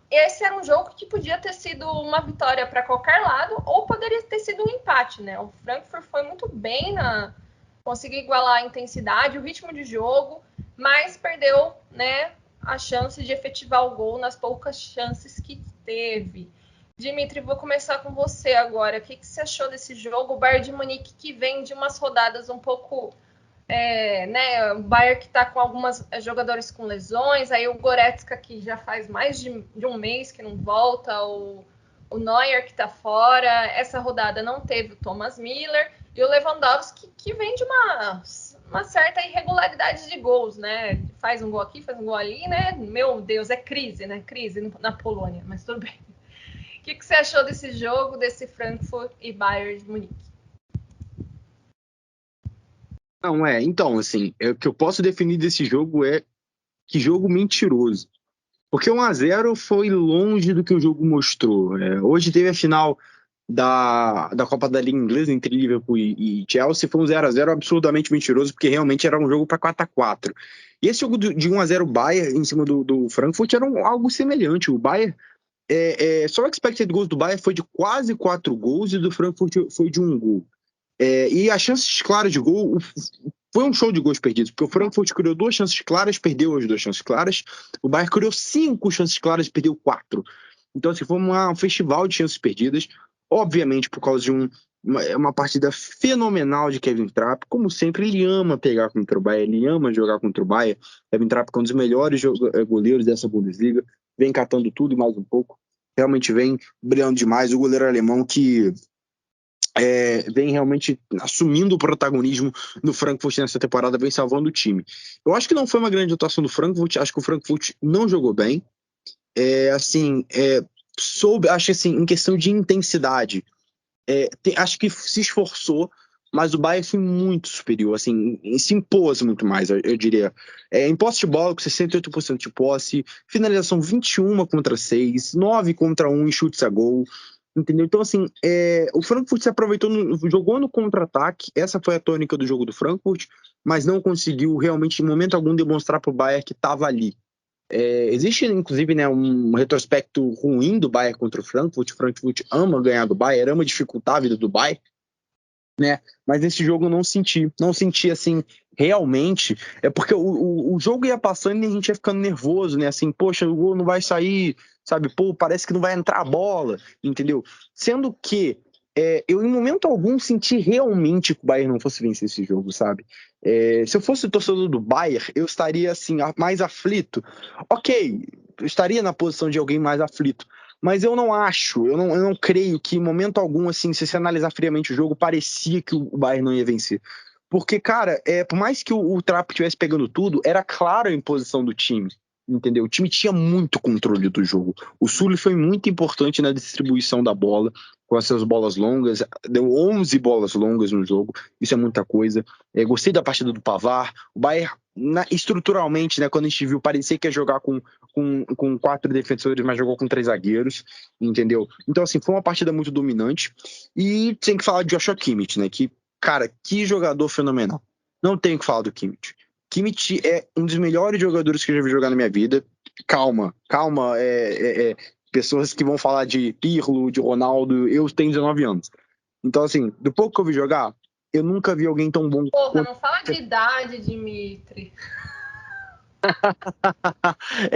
esse era um jogo que podia ter sido uma vitória para qualquer lado ou poderia ter sido um empate, né? O Frankfurt foi muito bem conseguiu igualar a intensidade, o ritmo de jogo, mas perdeu, né, a chance de efetivar o gol nas poucas chances que teve. Dimitri, vou começar com você agora. O que você achou desse jogo? O Bayern de Munique que vem de umas rodadas um pouco... né, o Bayern que está com alguns jogadores com lesões, aí o Goretzka que já faz mais de um mês que não volta, o Neuer que está fora, essa rodada não teve o Thomas Müller, e o Lewandowski que vem de uma certa irregularidade de gols, né, faz um gol aqui, faz um gol ali, né, meu Deus, é crise, né, crise na Polônia, mas tudo bem. O que você achou desse jogo, desse Frankfurt e Bayern de Munique? Não, então, assim, o que eu posso definir desse jogo é que jogo mentiroso. Porque 1-0 foi longe do que o jogo mostrou. Hoje teve a final da Copa da Liga Inglesa entre Liverpool e Chelsea, foi um 0-0 absurdamente mentiroso, porque realmente era um jogo para 4-4. E esse jogo de 1-0 Bayern em cima do Frankfurt era algo semelhante. O Bayern, só o expected goals do Bayern foi de quase 4 gols e do Frankfurt foi de 1 gol. E as chances claras de gol foi um show de gols perdidos, porque o Frankfurt criou 2 chances claras, perdeu as 2 chances claras, o Bayern criou 5 chances claras e perdeu 4. Então, assim, foi um festival de chances perdidas, obviamente por causa de uma partida fenomenal de Kevin Trapp. Como sempre, ele ama pegar contra o Bayern, ele ama jogar contra o Bayern. Kevin Trapp é um dos melhores goleiros dessa Bundesliga, vem catando tudo e mais um pouco. Realmente vem brilhando demais. O goleiro alemão que vem realmente assumindo o protagonismo no Frankfurt nessa temporada, vem salvando o time. Eu acho que não foi uma grande atuação do Frankfurt, acho que o Frankfurt não jogou bem. Acho que assim, em questão de intensidade, acho que se esforçou, mas o Bayern foi muito superior, assim, se impôs muito mais, eu diria. Em posse de bola, com 68% de posse, finalização 21 contra 6, 9 contra 1 em chutes a gol, entendeu? Então, assim, o Frankfurt se aproveitou, jogou no contra-ataque, essa foi a tônica do jogo do Frankfurt, mas não conseguiu realmente, em momento algum, demonstrar para o Bayern que estava ali. Existe, inclusive, né, um retrospecto ruim do Bayern contra o Frankfurt. O Frankfurt ama ganhar do Bayern, ama dificultar a vida do Bayern, né? Mas nesse jogo eu não senti assim, realmente, porque o jogo ia passando e a gente ia ficando nervoso, né? Assim, poxa, o gol não vai sair, sabe? Pô, parece que não vai entrar a bola, entendeu? Sendo que eu em momento algum senti realmente que o Bayern não fosse vencer esse jogo, sabe? Se eu fosse torcedor do Bayern, eu estaria assim, mais aflito. Ok, eu estaria na posição de alguém mais aflito. Mas eu não creio que em momento algum, assim, se você analisar friamente o jogo, parecia que o Bayern não ia vencer. Porque, cara, por mais que o Trapp estivesse pegando tudo, era claro a imposição do time, entendeu? O time tinha muito controle do jogo. O Sully foi muito importante na distribuição da bola, com as suas bolas longas, deu 11 bolas longas no jogo, isso é muita coisa. Gostei da partida do Pavard. O Bayern, estruturalmente, né, quando a gente viu, parecia que ia jogar com 4 defensores, mas jogou com 3 zagueiros, entendeu? Então, assim, foi uma partida muito dominante. E tem que falar de Joshua Kimmich, né, que, cara, que jogador fenomenal. Não tenho que falar do Kimmich. Kimmich é um dos melhores jogadores que eu já vi jogar na minha vida. Calma, pessoas que vão falar de Pirlo, de Ronaldo, eu tenho 19 anos. Então, assim, do pouco que eu vi jogar, eu nunca vi alguém tão bom. Porra, não fala de idade, Dimitri.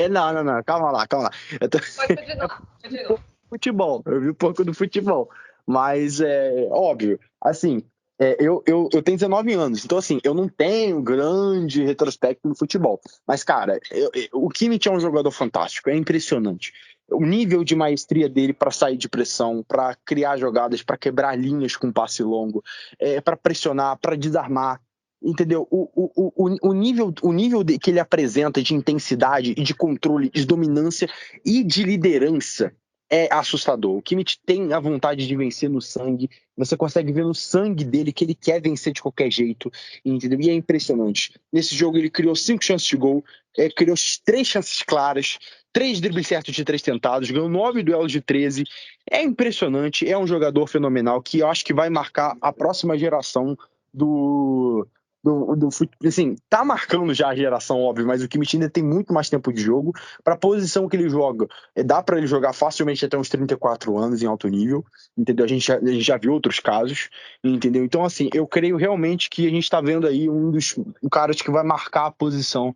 Não, calma lá. Pode continuar. Futebol, eu vi um pouco do futebol. Mas óbvio, assim, eu tenho 19 anos, então assim, eu não tenho grande retrospecto no futebol. Mas, cara, o Kimmich é um jogador fantástico, é impressionante. O nível de maestria dele para sair de pressão, para criar jogadas, para quebrar linhas com passe longo, para pressionar, para desarmar. Entendeu? O nível que ele apresenta de intensidade e de controle, de dominância e de liderança é assustador. O Kimmich tem a vontade de vencer no sangue. Você consegue ver no sangue dele que ele quer vencer de qualquer jeito, entendeu? E é impressionante. Nesse jogo ele criou 5 chances de gol, criou 3 chances claras, 3 dribles certos de 3 tentados, ganhou 9 duelos de 13. É impressionante, é um jogador fenomenal que eu acho que vai marcar a próxima geração do assim, tá marcando já a geração, óbvio, mas o Kimmich ainda tem muito mais tempo de jogo. Para a posição que ele joga, dá para ele jogar facilmente até uns 34 anos em alto nível, entendeu? A gente já viu outros casos, entendeu? Então, assim, eu creio realmente que a gente está vendo aí um dos caras que vai marcar a posição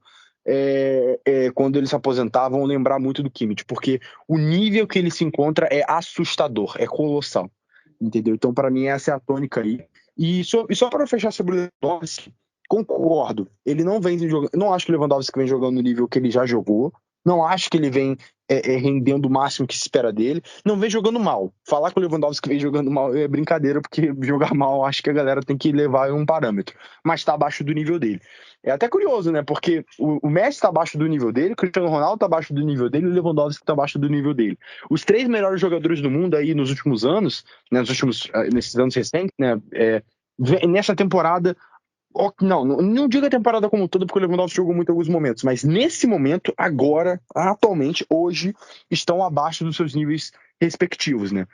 quando ele se aposentar, vão lembrar muito do Kimmich, porque o nível que ele se encontra é assustador, é colossal, entendeu? Então, para mim, essa é a tônica aí. E só para fechar sobre o Lewandowski, concordo. Ele não vem jogando. Não acho que o Lewandowski vem jogando no nível que ele já jogou. Não acho que ele vem rendendo o máximo que se espera dele. Não vem jogando mal. Falar que o Lewandowski vem jogando mal é brincadeira, porque jogar mal acho que a galera tem que levar um parâmetro. Mas está abaixo do nível dele. É até curioso, né? Porque o Messi está abaixo do nível dele, o Cristiano Ronaldo está abaixo do nível dele e o Lewandowski está abaixo do nível dele. Os 3 melhores jogadores do mundo aí nos últimos anos, né, nesses anos recentes, né? Nessa temporada. Não digo a temporada como toda, porque o Lewandowski jogou muito em alguns momentos, mas nesse momento, agora, atualmente, hoje, estão abaixo dos seus níveis respectivos, né?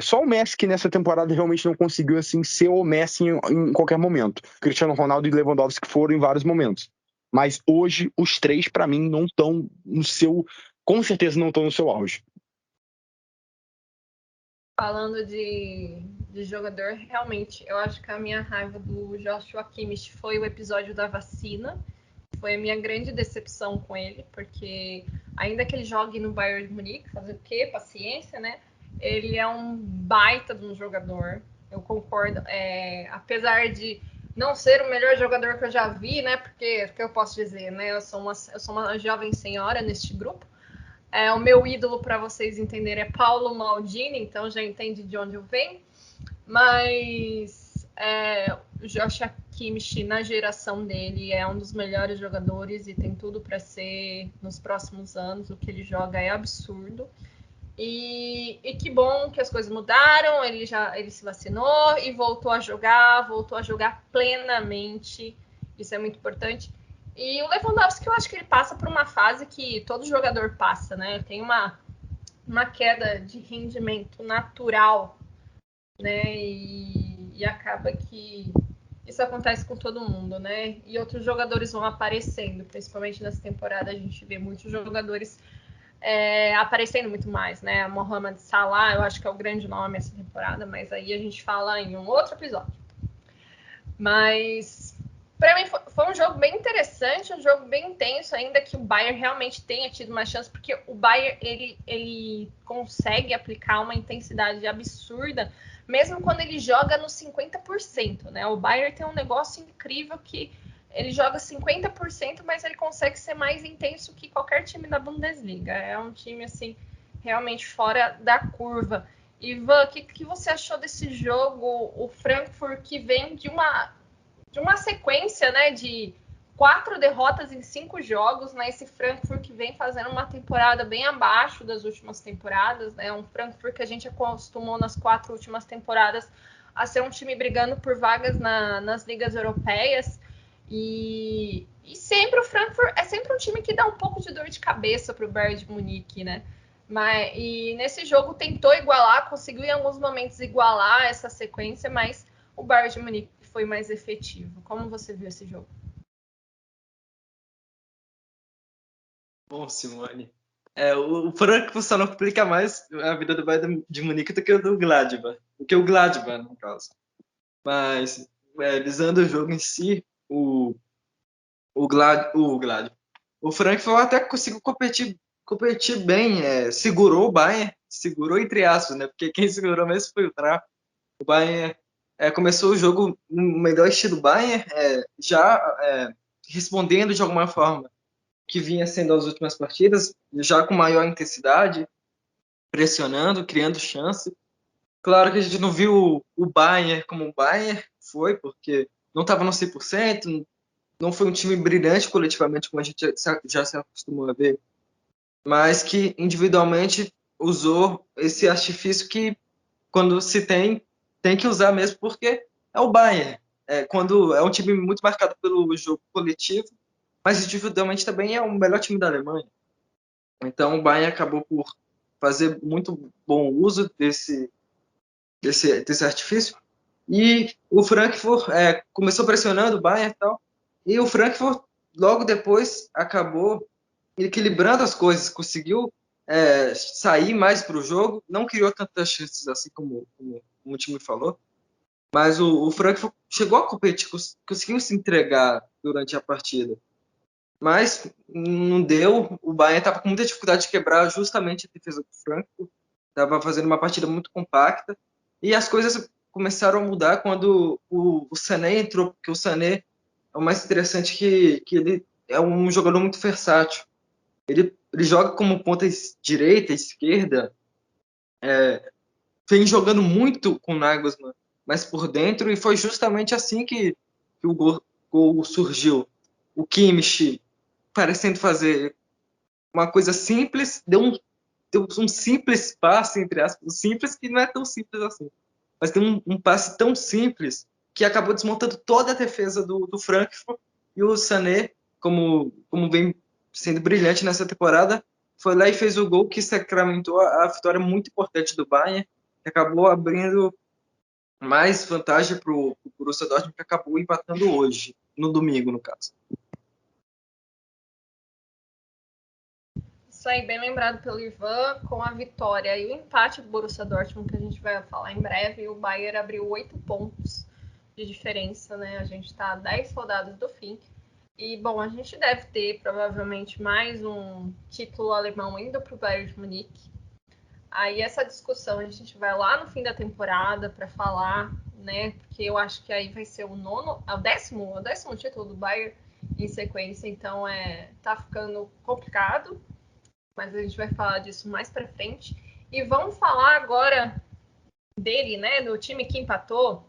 Só o Messi que nessa temporada realmente não conseguiu assim ser o Messi em qualquer momento. Cristiano Ronaldo e Lewandowski foram em vários momentos. Mas hoje, os 3, para mim, não estão no seu... Com certeza não estão no seu auge. Falando de jogador, realmente, eu acho que a minha raiva do Joshua Kimmich foi o episódio da vacina. Foi a minha grande decepção com ele, porque ainda que ele jogue no Bayern de Munique, fazer o quê? Paciência, né? Ele é um baita de um jogador. Eu concordo. Apesar de não ser o melhor jogador que eu já vi, né? Porque, o que eu posso dizer, né? Eu sou uma jovem senhora neste grupo. O meu ídolo, para vocês entenderem, é Paulo Maldini, então já entende de onde eu venho. Mas o Joshua Kimmich, na geração dele, é um dos melhores jogadores e tem tudo para ser nos próximos anos. O que ele joga é absurdo. E que bom que as coisas mudaram, ele se vacinou e voltou a jogar plenamente. Isso é muito importante. E o Lewandowski, eu acho que ele passa por uma fase que todo jogador passa, né? Tem uma queda de rendimento natural, né? E acaba que isso acontece com todo mundo, né? E outros jogadores vão aparecendo, principalmente nessa temporada a gente vê muitos jogadores aparecendo muito mais, né? Mohamed Salah, eu acho que é o grande nome essa temporada, mas aí a gente fala em um outro episódio. Mas para mim foi um jogo bem interessante, um jogo bem intenso, ainda que o Bayern realmente tenha tido uma chance, porque o Bayern ele consegue aplicar uma intensidade absurda, mesmo quando ele joga no 50%, né? O Bayern tem um negócio incrível que ele joga 50%, mas ele consegue ser mais intenso que qualquer time da Bundesliga. É um time, assim, realmente fora da curva. Ivan, o que você achou desse jogo? O Frankfurt, que vem de uma sequência, né, de 4 derrotas em 5 jogos, né? Esse Frankfurt que vem fazendo uma temporada bem abaixo das últimas temporadas, né? Um Frankfurt que a gente acostumou nas 4 últimas temporadas a ser um time brigando por vagas nas ligas europeias. E sempre o Frankfurt é sempre um time que dá um pouco de dor de cabeça para o Bayern de Munique, né? E nesse jogo tentou igualar, conseguiu em alguns momentos igualar essa sequência, mas o Bayern de Munique foi mais efetivo. Como você viu esse jogo? Bom, Simone, o Frankfurt só não complica mais a vida do Bayern de Munique do que o do Gladbach, no caso. Mas, visando o jogo em si, o Frankfurt até conseguiu competir bem, segurou o Bayern, segurou entre aspas, né? Porque quem segurou mesmo foi o Trapp. O Bayern começou o jogo no melhor estilo Bayern, já respondendo de alguma forma que vinha sendo as últimas partidas, já com maior intensidade, pressionando, criando chance. Claro que a gente não viu o Bayern como o Bayern foi, porque não estava no 100%, não foi um time brilhante coletivamente, como a gente já se acostumou a ver, mas que individualmente usou esse artifício que, quando se tem que usar mesmo, porque é o Bayern. Quando é um time muito marcado pelo jogo coletivo, mas individualmente também é o melhor time da Alemanha. Então o Bayern acabou por fazer muito bom uso desse artifício. E o Frankfurt começou pressionando o Bayern e tal. E o Frankfurt, logo depois, acabou equilibrando as coisas, conseguiu sair mais para o jogo, não criou tantas chances assim como o time falou. Mas o Frankfurt chegou a competir, conseguiu se entregar durante a partida. Mas não deu. O Bayern estava com muita dificuldade de quebrar justamente a defesa do Frankfurt. Estava fazendo uma partida muito compacta. E as coisas começaram a mudar quando o Sané entrou, porque o Sané é o mais interessante que ele é um jogador muito versátil. Ele joga como ponta direita, esquerda, vem jogando muito com o Nagelsmann, mas por dentro, e foi justamente assim que o gol surgiu. O Kimmich parecendo fazer uma coisa simples, deu um simples passe, entre aspas, simples que não é tão simples assim, mas deu um passe tão simples que acabou desmontando toda a defesa do Frankfurt, e o Sané, como vem sendo brilhante nessa temporada, foi lá e fez o gol que sacramentou a vitória muito importante do Bayern, que acabou abrindo mais vantagem para o Borussia Dortmund, que acabou empatando hoje, no domingo, no caso. Isso aí, bem lembrado pelo Ivan, com a vitória e o empate do Borussia Dortmund, que a gente vai falar em breve. O Bayern abriu 8 pontos de diferença, né? A gente está a 10 rodadas do fim. E, bom, a gente deve ter, provavelmente, mais um título alemão indo para o Bayern de Munique. Aí essa discussão a gente vai lá no fim da temporada para falar, né? Porque eu acho que aí vai ser o décimo título do Bayern em sequência, então tá ficando complicado, mas a gente vai falar disso mais para frente. E vamos falar agora dele, né? Do time que empatou.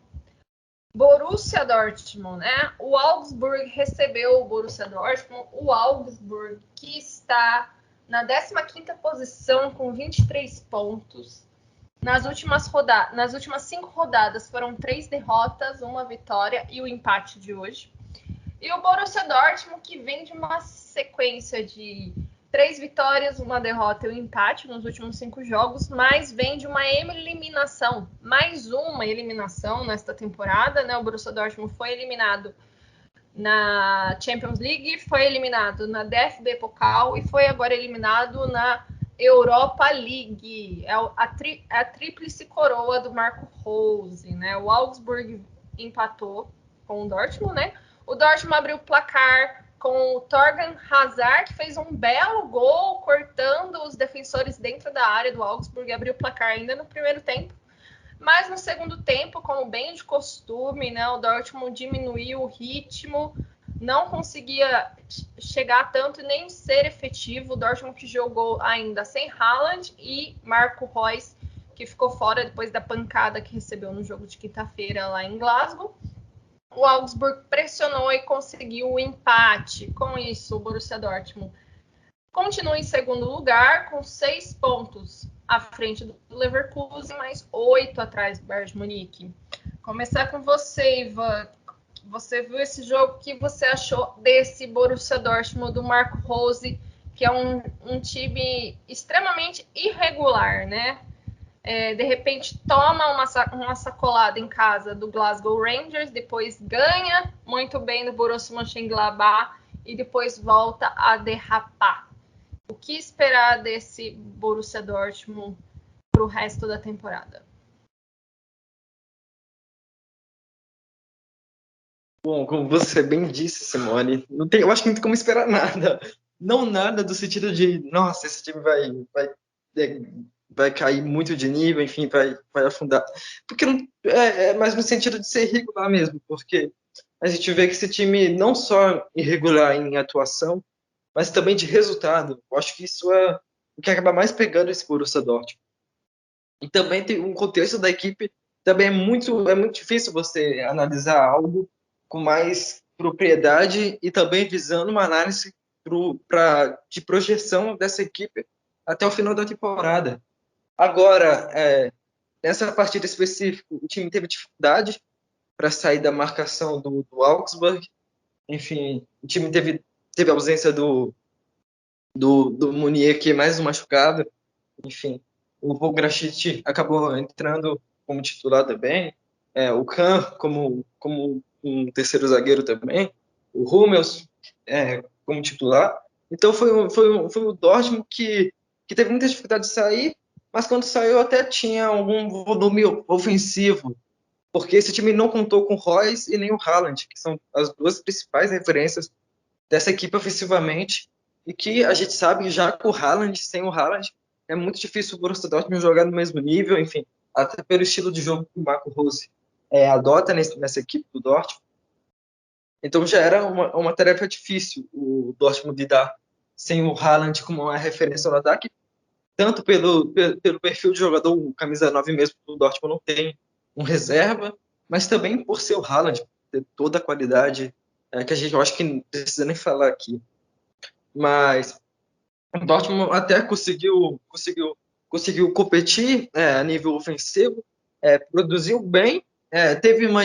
Borussia Dortmund, né? O Augsburg recebeu o Borussia Dortmund. O Augsburg, que está na 15ª posição com 23 pontos. Nas últimas 5 rodadas foram 3 derrotas, 1 vitória e o empate de hoje. E o Borussia Dortmund, que vem de uma sequência de 3 vitórias, 1 derrota e um empate nos últimos 5 jogos, mas vem de uma eliminação, mais uma eliminação nesta temporada, né? O Borussia Dortmund foi eliminado na Champions League, foi eliminado na DFB Pokal e foi agora eliminado na Europa League. É a tríplice coroa do Marco Rose, né? O Augsburg empatou com o Dortmund, né? O Dortmund abriu o placar com o Thorgan Hazard, que fez um belo gol, cortando os defensores dentro da área do Augsburg, abriu o placar ainda no primeiro tempo. Mas no segundo tempo, como bem de costume, né, o Dortmund diminuiu o ritmo, não conseguia chegar tanto e nem ser efetivo. O Dortmund que jogou ainda sem Haaland e Marco Reus, que ficou fora depois da pancada que recebeu no jogo de quinta-feira lá em Glasgow. O Augsburg pressionou e conseguiu o empate. Com isso, o Borussia Dortmund continua em segundo lugar, com 6 pontos à frente do Leverkusen, mais 8 atrás do Bayern de Munique. Começar com você, Ivan. Você viu esse jogo? O que você achou desse Borussia Dortmund do Marco Rose, que é um time extremamente irregular, né? De repente toma uma sacolada em casa do Glasgow Rangers, depois ganha muito bem do Borussia Mönchengladbach e depois volta a derrapar. O que esperar desse Borussia Dortmund para o resto da temporada? Bom, como você bem disse, Simone, eu acho que não tem como esperar nada. Não nada do sentido de, nossa, esse time vai cair muito de nível, enfim, vai afundar. Porque é mais no sentido de ser irregular mesmo, porque a gente vê que esse time não só irregular em atuação, mas também de resultado. Eu acho que isso é o que acaba mais pegando esse Borussia Dortmund. E também tem um contexto da equipe, também é muito difícil você analisar algo com mais propriedade e também visando uma análise de projeção dessa equipe até o final da temporada. Agora, nessa partida específica, o time teve dificuldade para sair da marcação do Augsburg. Enfim, o time teve a ausência do Munier, que é mais um machucado. Enfim, o Vograschit acabou entrando como titular também. O Kahn como um terceiro zagueiro também. O Hummels como titular. Então foi o Dortmund que teve muita dificuldade de sair, mas quando saiu até tinha algum volume ofensivo, porque esse time não contou com o Reus e nem o Haaland, que são as duas principais referências dessa equipe ofensivamente, e que a gente sabe já com o Haaland, sem o Haaland, é muito difícil o Borussia Dortmund jogar no mesmo nível, enfim, até pelo estilo de jogo que o Marco Rose adota nessa equipe do Dortmund. Então já era uma tarefa difícil o Dortmund lidar sem o Haaland como uma referência no ataque, tanto pelo perfil de jogador, o camisa 9 mesmo do Dortmund não tem um reserva, mas também por ser o Haaland, ter toda a qualidade que a gente, eu acho que não precisa nem falar aqui. Mas o Dortmund até conseguiu competir a nível ofensivo, produziu bem, teve uma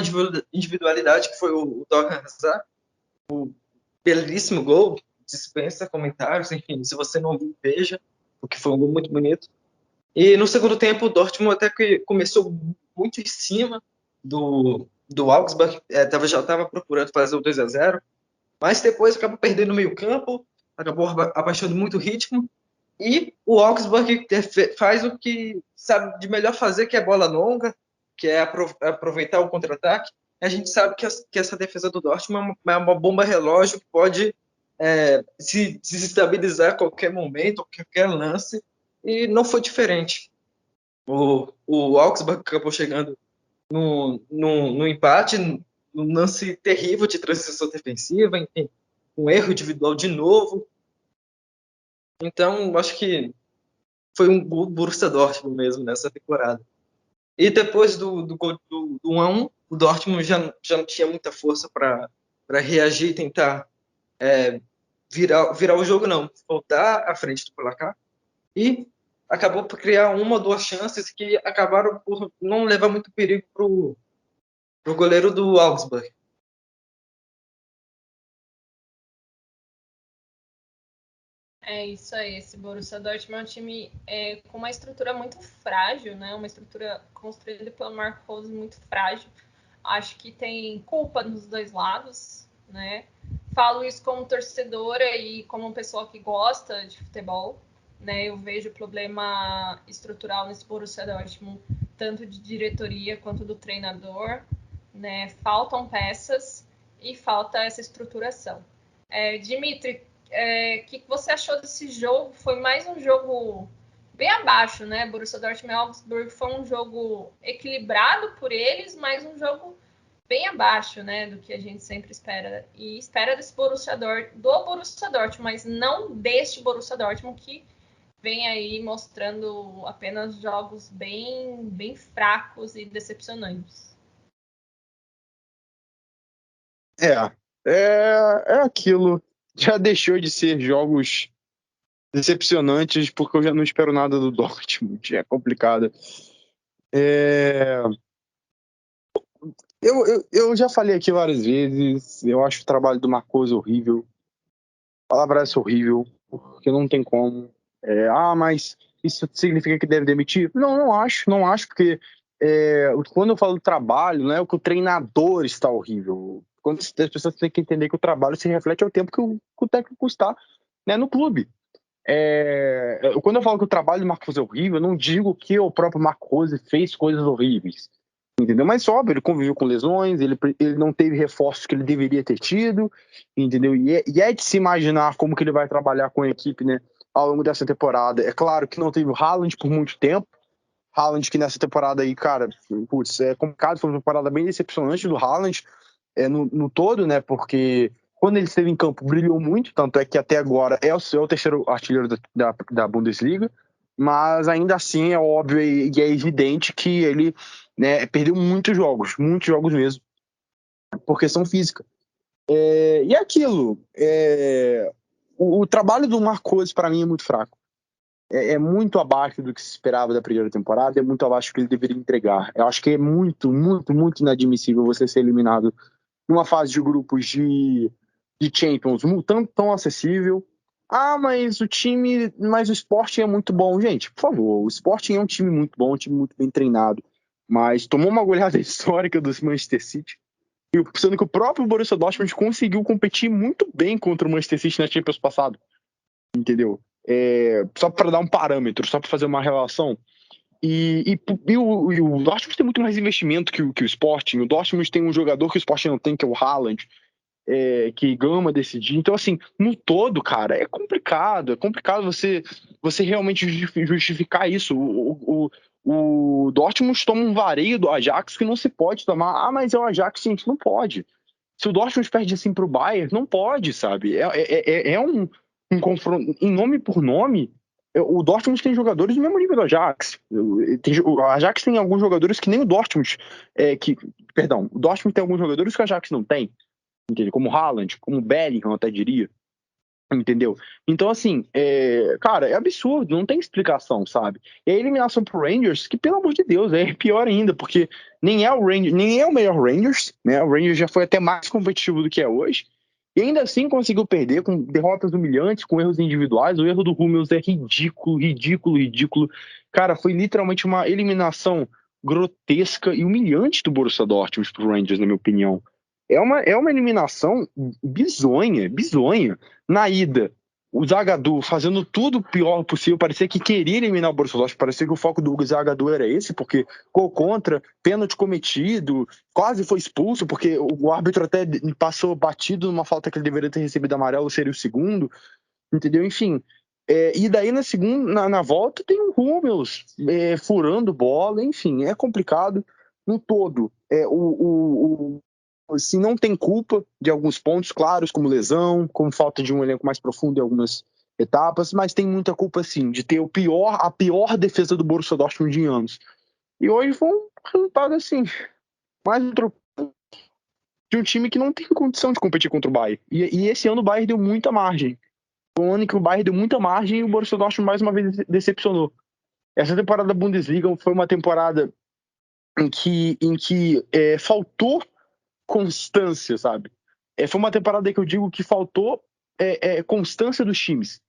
individualidade que foi o Thorgan Hazard, o belíssimo gol, dispensa comentários, enfim, se você não viu, veja, porque foi um gol muito bonito. E no segundo tempo, o Dortmund até que começou muito em cima do Augsburg, já estava procurando fazer o 2-0, mas depois acabou perdendo no meio campo, acabou abaixando muito o ritmo, e o Augsburg faz o que sabe de melhor fazer, que é bola longa, que é aproveitar o contra-ataque. A gente sabe que essa defesa do Dortmund é uma bomba relógio que pode se desestabilizar a qualquer momento, a qualquer lance, e não foi diferente. O Augsburg acabou chegando no empate, num lance terrível de transição defensiva, enfim, um erro individual de novo. Então, acho que foi um Borussia Dortmund mesmo nessa temporada. E depois do 1-1, o Dortmund já não tinha muita força para reagir e tentar virar o jogo, não. Voltar à frente do placar. E acabou por criar uma ou duas chances que acabaram por não levar muito perigo pro goleiro do Augsburg. É isso aí, esse Borussia Dortmund é um time com uma estrutura muito frágil, né? Uma estrutura construída pelo Marco Rose muito frágil. Acho que tem culpa nos dois lados, né? Falo isso como torcedora e como pessoa que gosta de futebol, né? Eu vejo problema estrutural nesse Borussia Dortmund, tanto de diretoria quanto do treinador, né? Faltam peças e falta essa estruturação. Dimitri, o que você achou desse jogo? Foi mais um jogo bem abaixo, né? Borussia Dortmund e Augsburg foi um jogo equilibrado por eles, mas um jogo bem abaixo, né, do que a gente sempre espera. E espera desse do Borussia Dortmund, mas não deste Borussia Dortmund que vem aí mostrando apenas jogos bem fracos e decepcionantes. É aquilo. Já deixou de ser jogos decepcionantes porque eu já não espero nada do Dortmund. É complicado. Eu já falei aqui várias vezes, eu acho o trabalho do Marcos horrível. A palavra é horrível, porque não tem como. Mas isso significa que deve demitir? Não acho, porque quando eu falo do trabalho, não é o que o treinador está horrível. Quando as pessoas têm que entender que o trabalho se reflete ao tempo que o técnico está, né, no clube. Quando eu falo que o trabalho do Marcos é horrível, eu não digo que o próprio Marcos fez coisas horríveis. Entendeu? Mas óbvio, ele conviveu com lesões, ele não teve reforços que ele deveria ter tido, entendeu? E é de se imaginar como que ele vai trabalhar com a equipe, né, ao longo dessa temporada. É claro que não teve o Haaland por muito tempo. Haaland que nessa temporada aí, cara, putz, é complicado, foi uma temporada bem decepcionante do Haaland no todo, né, porque quando ele esteve em campo brilhou muito, tanto é que até agora é o terceiro artilheiro da Bundesliga, mas ainda assim é óbvio e é evidente que ele, né, perdeu muitos jogos mesmo, por questão física. E aquilo, o trabalho do Marcos para mim é muito fraco. É muito abaixo do que se esperava da primeira temporada, é muito abaixo do que ele deveria entregar. Eu acho que é muito, muito, muito inadmissível você ser eliminado numa fase de grupos de Champions tão acessível. Mas o Sporting é muito bom. Gente, por favor, o Sporting é um time muito bom, um time muito bem treinado, mas tomou uma goleada histórica do Manchester City, sendo que o próprio Borussia Dortmund conseguiu competir muito bem contra o Manchester City na Champions passado, entendeu? Só para dar um parâmetro, só para fazer uma relação. E o Dortmund tem muito mais investimento que o Sporting. O Dortmund tem um jogador que o Sporting não tem, que é o Haaland, que gama decidir. Então, assim, no todo, cara, é complicado você realmente justificar isso. O Dortmund toma um vareio do Ajax que não se pode tomar. Mas é o Ajax, gente, não pode. Se o Dortmund perde assim pro Bayern, não pode, sabe? É um confronto, em nome por nome. O Dortmund tem jogadores do mesmo nível do Ajax. O Ajax tem alguns jogadores que nem o Dortmund. O Dortmund tem alguns jogadores que o Ajax não tem. Entendeu? Como o Haaland, como o Bellingham, eu até diria. Entendeu? Então, assim, cara, é absurdo, não tem explicação, sabe? E a eliminação pro Rangers, que pelo amor de Deus, é pior ainda, porque nem é o melhor Rangers, né? O Rangers já foi até mais competitivo do que é hoje, e ainda assim conseguiu perder com derrotas humilhantes, com erros individuais. O erro do Hummels é ridículo. Cara, foi literalmente uma eliminação grotesca e humilhante do Borussia Dortmund pro Rangers, na minha opinião. É uma eliminação bizonha. Na ida, o Zagadou fazendo tudo o pior possível, parecia que queria eliminar o Borussia Dortmund, parecia que o foco do Zagadou era esse, porque ficou contra, pênalti cometido, quase foi expulso, porque o árbitro até passou batido numa falta que ele deveria ter recebido amarelo, seria o segundo, entendeu? Enfim, E daí na volta tem o Hummels furando bola, enfim, é complicado. No todo, assim, não tem culpa de alguns pontos claros, como lesão, como falta de um elenco mais profundo em algumas etapas, mas tem muita culpa, sim, de ter a pior defesa do Borussia Dortmund em anos. E hoje foi um resultado, assim, mais um tropeço de um time que não tem condição de competir contra o Bayern. E esse ano o Bayern deu muita margem. Foi um ano que o Bayern deu muita margem e o Borussia Dortmund mais uma vez decepcionou. Essa temporada da Bundesliga foi uma temporada em que faltou constância, sabe? Foi uma temporada que eu digo que faltou constância dos times.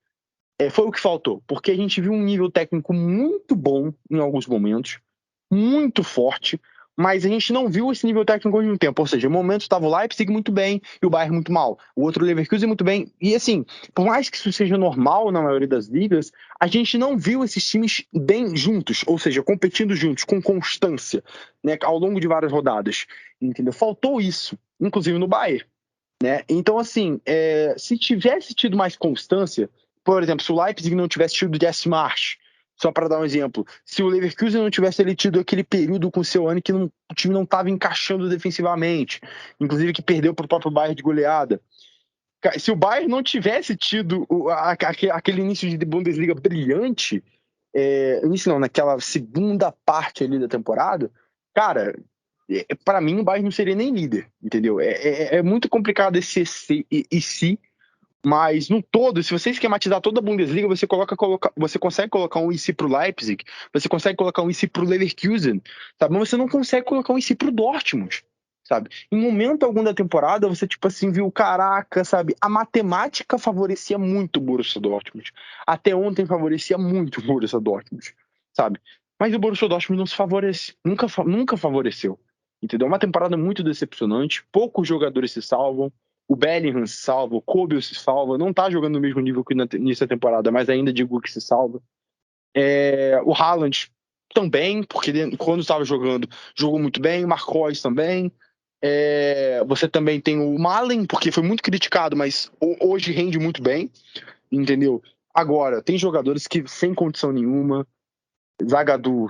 Foi o que faltou, porque a gente viu um nível técnico muito bom em alguns momentos, muito forte, mas a gente não viu esse nível técnico ao mesmo tempo. Ou seja, em momentos estava o Leipzig muito bem e o Bayern muito mal. O outro Leverkusen muito bem. E assim, por mais que isso seja normal na maioria das ligas, a gente não viu esses times bem juntos, ou seja, competindo juntos, com constância, né, ao longo de várias rodadas. Entendeu? Faltou isso, inclusive no Bayern. Né? Então, assim, se tivesse tido mais constância, por exemplo, se o Leipzig não tivesse tido o Jesse Marsch, só para dar um exemplo, se o Leverkusen não tivesse tido aquele período com o seu ano que o time não estava encaixando defensivamente, inclusive que perdeu para o próprio Bayern de goleada, se o Bayern não tivesse tido aquele início de Bundesliga brilhante, início não, naquela segunda parte ali da temporada, cara, para mim o Bayern não seria nem líder, entendeu? É muito complicado esse se, mas no todo, se você esquematizar toda a Bundesliga, você consegue colocar um IC pro Leipzig, você consegue colocar um IC pro Leverkusen, sabe? Mas você não consegue colocar um IC pro Dortmund, sabe? Em momento algum da temporada, você tipo assim viu, caraca, sabe? A matemática favorecia muito o Borussia Dortmund. Até ontem favorecia muito o Borussia Dortmund, sabe? Mas o Borussia Dortmund não se favorece, nunca favoreceu, entendeu? É uma temporada muito decepcionante, poucos jogadores se salvam. O Bellingham se salva, o Kobel se salva, não tá jogando no mesmo nível que nessa temporada, mas ainda digo que se salva. O Haaland também, porque quando estava jogando, jogou muito bem, o Marquinhos também. Você também tem o Malen, porque foi muito criticado, mas hoje rende muito bem, entendeu? Agora, tem jogadores que sem condição nenhuma, Zagadou,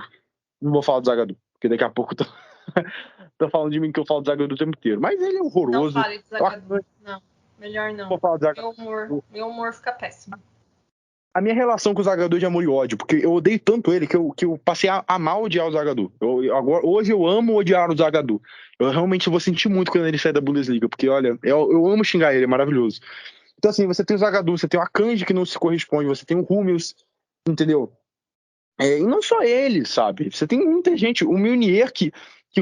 não vou falar do Zagadou, porque daqui a pouco tô falando de mim que eu falo do Zagadou o tempo inteiro, mas ele é horroroso. Não fale de Zagadou, não, melhor não. Vou falar do Zagadou. Meu humor fica péssimo. A minha relação com o Zagadou é de amor e ódio, porque eu odeio tanto ele que eu passei a amar odiar o Zagadou. Hoje eu amo odiar o Zagadou. Eu realmente vou sentir muito quando ele sair da Bundesliga, porque olha, eu amo xingar ele, é maravilhoso. Então assim, você tem o Zagadou, você tem o Akanji que não se corresponde, você tem o Hummels, entendeu? E não só ele, sabe? Você tem muita gente, o Meunier que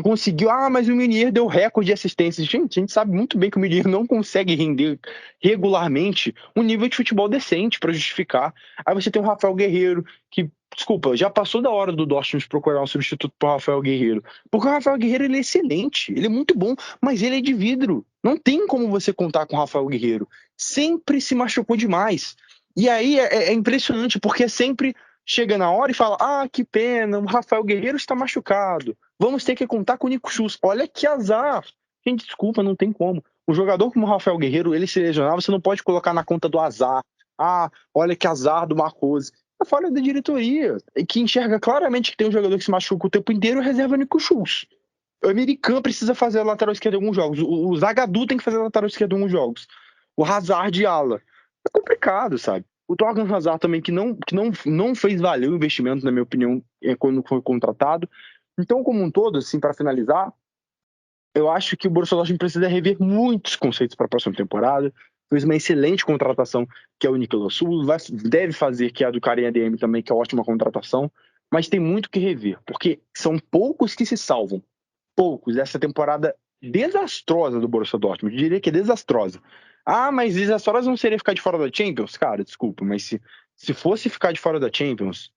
conseguiu, mas o Meunier deu recorde de assistências. Gente, a gente sabe muito bem que o Meunier não consegue render regularmente um nível de futebol decente para justificar. Aí você tem o Rafael Guerreiro, que, desculpa, já passou da hora do Dortmund procurar um substituto para o Rafael Guerreiro. Porque o Rafael Guerreiro, ele é excelente, ele é muito bom, mas ele é de vidro. Não tem como você contar com o Rafael Guerreiro. Sempre se machucou demais. E aí é impressionante, porque sempre chega na hora e fala, que pena, o Rafael Guerreiro está machucado. Vamos ter que contar com o Nico Schultz. Olha que azar. Gente, desculpa, não tem como. Um jogador como o Rafael Guerreiro, ele se lesionar, você não pode colocar na conta do azar. Olha que azar do Marcose. É falha da diretoria, que enxerga claramente que tem um jogador que se machuca o tempo inteiro e reserva o Nico Schultz. O American precisa fazer a lateral esquerda em alguns jogos. O Zagadou tem que fazer a lateral esquerda em alguns jogos. O Hazard de ala. É complicado, sabe? O Thorgan Hazard também, que não fez valer o investimento, na minha opinião, quando foi contratado. Então, como um todo, assim, para finalizar, eu acho que o Borussia Dortmund precisa rever muitos conceitos para a próxima temporada. Fez uma excelente contratação, que é o Nicolas Sul, deve fazer, que é a do Karim ADM também, que é ótima contratação, mas tem muito que rever, porque são poucos que se salvam. Poucos. Essa temporada desastrosa do Borussia Dortmund, eu diria que é desastrosa. Mas desastrosa não seria ficar de fora da Champions? Cara, desculpa, mas se fosse ficar de fora da Champions,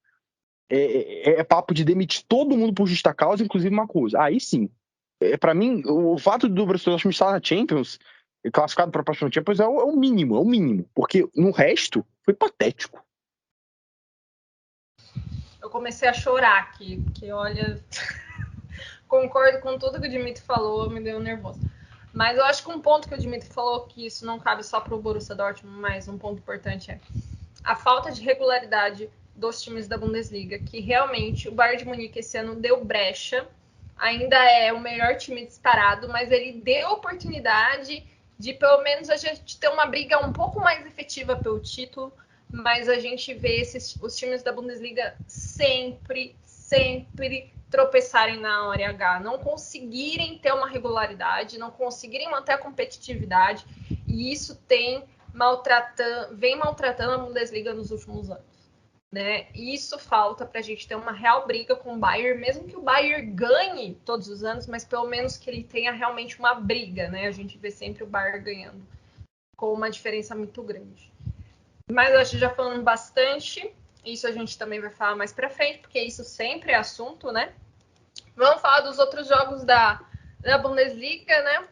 é papo de demitir todo mundo por justa causa, inclusive Marcose. Aí sim. Para mim, o fato do Borussia Dortmund estar na Champions, classificado para a próxima Champions, é o mínimo. Porque no resto, foi patético. Eu comecei a chorar aqui, porque olha... Concordo com tudo que o Dimitri falou, me deu nervoso. Mas eu acho que um ponto que o Dimitri falou, que isso não cabe só para o Borussia Dortmund, mas um ponto importante a falta de regularidade dos times da Bundesliga, que realmente o Bayern de Munique esse ano deu brecha, ainda é o melhor time disparado, mas ele deu oportunidade de pelo menos a gente ter uma briga um pouco mais efetiva pelo título, mas a gente vê os times da Bundesliga sempre tropeçarem na hora H, não conseguirem ter uma regularidade, não conseguirem manter a competitividade, e isso vem maltratando a Bundesliga nos últimos anos. Né? E isso falta para a gente ter uma real briga com o Bayern, mesmo que o Bayern ganhe todos os anos, mas pelo menos que ele tenha realmente uma briga, né? A gente vê sempre o Bayern ganhando com uma diferença muito grande. Mas eu acho que já falando bastante, isso a gente também vai falar mais para frente, porque isso sempre é assunto, né? Vamos falar dos outros jogos da Bundesliga, né?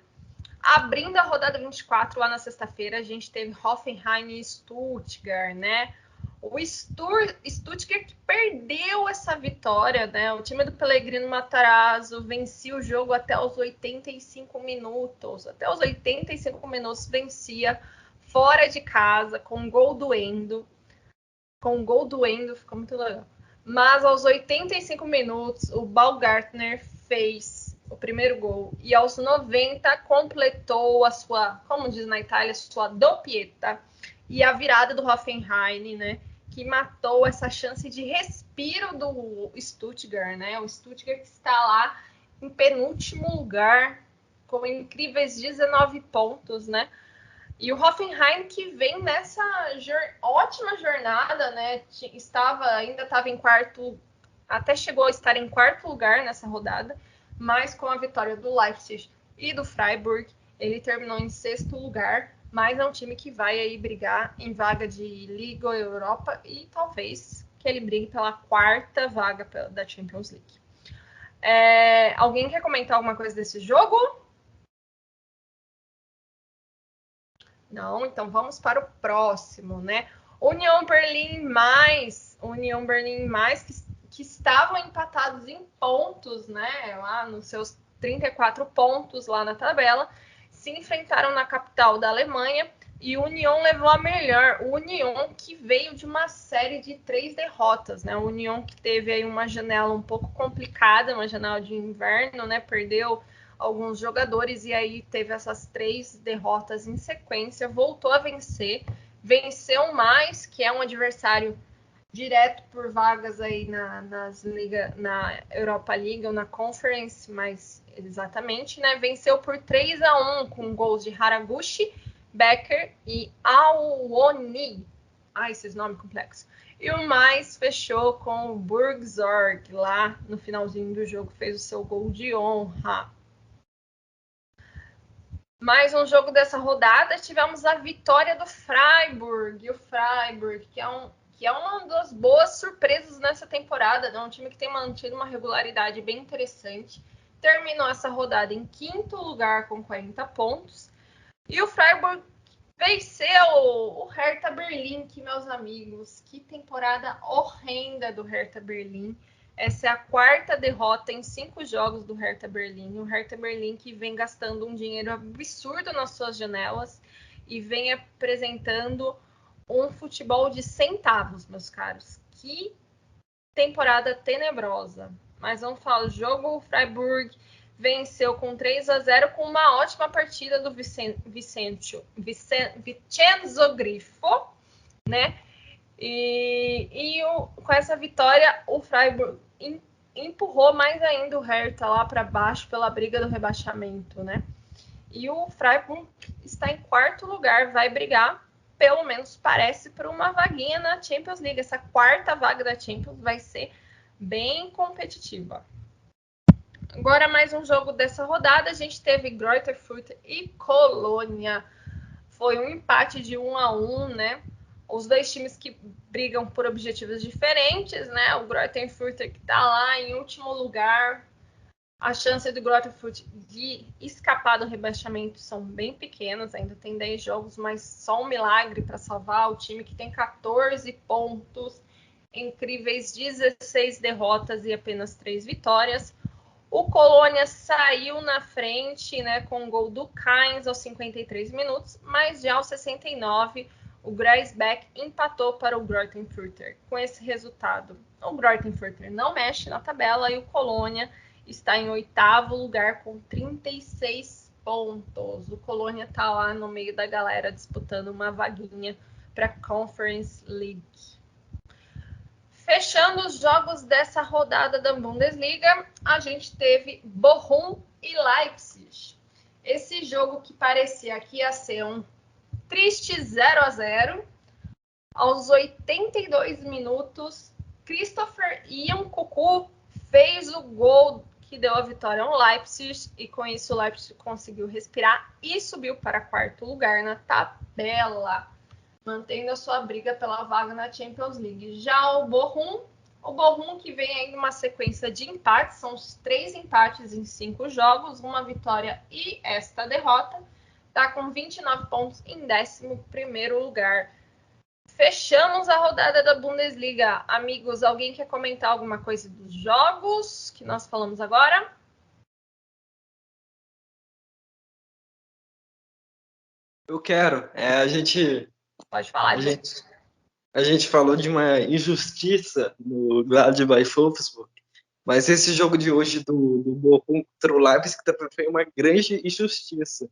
Abrindo a rodada 24 lá na sexta-feira, a gente teve Hoffenheim e Stuttgart, né? O Stuttgart perdeu essa vitória, né? O time do Pellegrino Matarazzo vencia o jogo até os 85 minutos. Até os 85 minutos vencia fora de casa, com gol do Endo. Com gol do Endo, ficou muito legal. Mas aos 85 minutos, o Baumgartner fez o primeiro gol. E aos 90 completou a sua, como diz na Itália, sua doppietta. E a virada do Hoffenheim, né? Que matou essa chance de respiro do Stuttgart, né? O Stuttgart está lá em penúltimo lugar, com incríveis 19 pontos, né? E o Hoffenheim que vem nessa ótima jornada, né? Ainda estava em quarto, até chegou a estar em quarto lugar nessa rodada, mas com a vitória do Leipzig e do Freiburg, ele terminou em sexto lugar. Mas é um time que vai aí brigar em vaga de Liga Europa e talvez que ele brigue pela quarta vaga da Champions League. Alguém quer comentar alguma coisa desse jogo? Não? Então vamos para o próximo, né? Union Berlin mais que estavam empatados em pontos, né? Lá nos seus 34 pontos lá na tabela, se enfrentaram na capital da Alemanha e o Union levou a melhor. O Union que veio de uma série de 3 derrotas, né? O Union que teve aí uma janela um pouco complicada, uma janela de inverno, né? Perdeu alguns jogadores e aí teve essas 3 derrotas em sequência, voltou a vencer, venceu o Mais, que é um adversário direto por vagas aí na Europa League ou na Conference, mais exatamente, né? Venceu por 3-1 com gols de Haraguchi, Becker e Awoni. Esses nomes complexos. E o Mais fechou com o Burgzorg lá no finalzinho do jogo, fez o seu gol de honra. Mais um jogo dessa rodada, tivemos a vitória do Freiburg. E o Freiburg, que é uma das boas surpresas nessa temporada, né? Um time que tem mantido uma regularidade bem interessante. Terminou essa rodada em quinto lugar com 40 pontos. E o Freiburg venceu o Hertha Berlim, que, meus amigos, que temporada horrenda do Hertha Berlim. Essa é a quarta derrota em 5 jogos do Hertha Berlim. O Hertha Berlim que vem gastando um dinheiro absurdo nas suas janelas e vem apresentando um futebol de centavos, meus caros. Que temporada tenebrosa. Mas vamos falar, o jogo, o Freiburg venceu com 3-0 com uma ótima partida do Vincenzo Grifo, né? Com essa vitória, o Freiburg empurrou mais ainda o Hertha lá para baixo pela briga do rebaixamento, né? E o Freiburg está em quarto lugar, vai brigar, pelo menos parece, por uma vaguinha na Champions League. Essa quarta vaga da Champions vai ser bem competitiva. Agora mais um jogo dessa rodada, a gente teve Greuther Fürth e Colônia. Foi um empate de 1-1, né? Os dois times que brigam por objetivos diferentes, né? O Greuther Fürth que está lá em último lugar. A chance do Greuther Fürth de escapar do rebaixamento são bem pequenas, ainda tem 10 jogos, mas só um milagre para salvar o time que tem 14 pontos, incríveis 16 derrotas e apenas 3 vitórias. O Colônia saiu na frente, né, com o gol do Kainz aos 53 minutos, mas já aos 69 o Graisbeck empatou para o Greuther Fürth. Com esse resultado, o Greuther Fürth não mexe na tabela e o Colônia está em 8º lugar com 36 pontos. O Colônia está lá no meio da galera disputando uma vaguinha para a Conference League. Fechando os jogos dessa rodada da Bundesliga, a gente teve Bochum e Leipzig. Esse jogo que parecia que ia ser um triste 0-0, aos 82 minutos, Christopher Nkunku fez o gol que deu a vitória ao Leipzig, e com isso o Leipzig conseguiu respirar e subiu para 4º lugar na tabela, mantendo a sua briga pela vaga na Champions League. Já o Bochum que vem aí numa sequência de empates, são os 3 empates em 5 jogos, uma vitória e esta derrota, está com 29 pontos em 11º lugar. Fechamos a rodada da Bundesliga. Amigos, alguém quer comentar alguma coisa dos jogos que nós falamos agora? Eu quero. Pode falar, gente. A gente falou de uma injustiça no Gladbach Wolfsburg, mas esse jogo de hoje do Bochum contra o Leipzig também foi uma grande injustiça,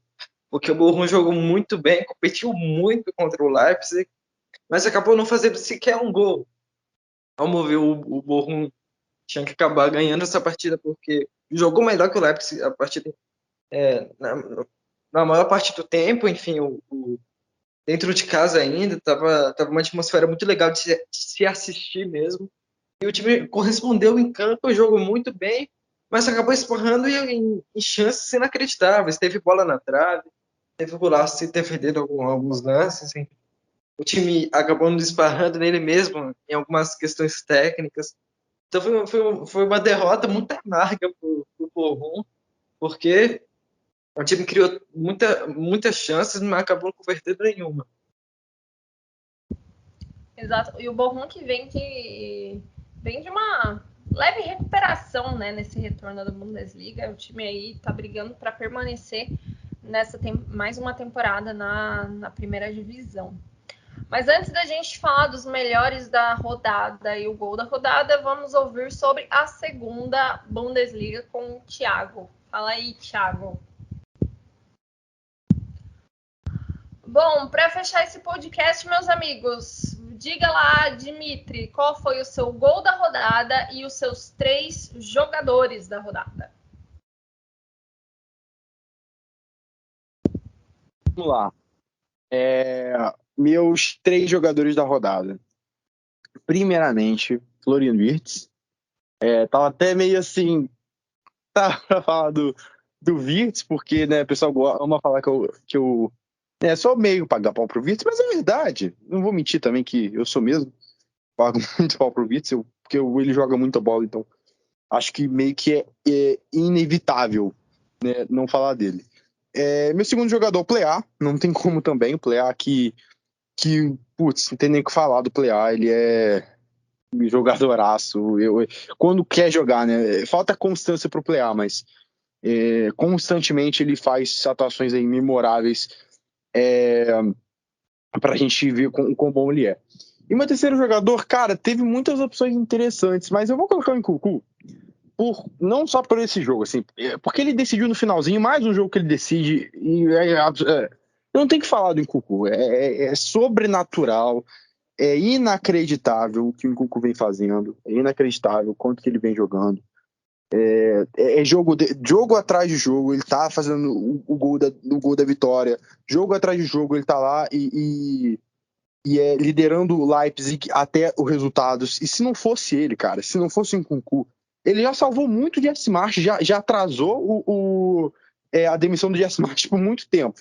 porque o Bochum jogou muito bem, competiu muito contra o Leipzig, mas acabou não fazendo sequer um gol. Vamos ver, o Bochum tinha que acabar ganhando essa partida, porque jogou melhor que o Leipzig a partida na maior parte do tempo. Enfim, dentro de casa ainda, tava uma atmosfera muito legal de se assistir mesmo. E o time correspondeu em campo, jogou muito bem, mas acabou esbarrando em chances inacreditáveis. Teve bola na trave, teve golaço se defendendo alguns lances. Enfim. O time acabou não esbarrando nele mesmo em algumas questões técnicas. Então foi uma derrota muito amarga pro Bochum, porque o time criou muitas chances, mas acabou não convertendo nenhuma. Exato. E o Bochum que vem de uma leve recuperação, né, nesse retorno da Bundesliga. O time aí tá brigando para permanecer mais uma temporada na primeira divisão. Mas antes da gente falar dos melhores da rodada e o gol da rodada, vamos ouvir sobre a segunda Bundesliga com o Thiago. Fala aí, Thiago. Bom, para fechar esse podcast, meus amigos, diga lá, Dimitri, qual foi o seu gol da rodada e os seus 3 jogadores da rodada? Vamos lá. Meus 3 jogadores da rodada. Primeiramente, Florian Wirtz. Tava até meio assim, tá pra falar do Wirtz, porque, né, o pessoal ama falar que eu sou meio pagar pau pro Wirtz, mas é verdade. Não vou mentir também que eu sou mesmo. Pago muito pau pro Wirtz, porque ele joga muita bola, então acho que meio que é inevitável, né, não falar dele. Meu segundo jogador, o Plea, não tem como também. O Plea que putz, não tem nem o que falar do Plea, ele é um jogadoraço. Quando quer jogar, né, falta constância pro Plea, mas constantemente ele faz atuações aí memoráveis pra gente ver quão bom ele é. E meu terceiro jogador, cara, teve muitas opções interessantes, mas eu vou colocar o Nkunku, não só por esse jogo, assim, porque ele decidiu no finalzinho, mais um jogo que ele decide, e não tem que falar do Nkunku, é sobrenatural, é inacreditável o que o Nkunku vem fazendo, é inacreditável o quanto que ele vem jogando. Jogo atrás de jogo, ele tá fazendo o gol da vitória, jogo atrás de jogo, ele tá lá e liderando o Leipzig até os resultados. E se não fosse ele, cara, se não fosse o Nkunku, ele já salvou muito o Jesse Marsch, já atrasou a demissão do Jesse Marsch por muito tempo,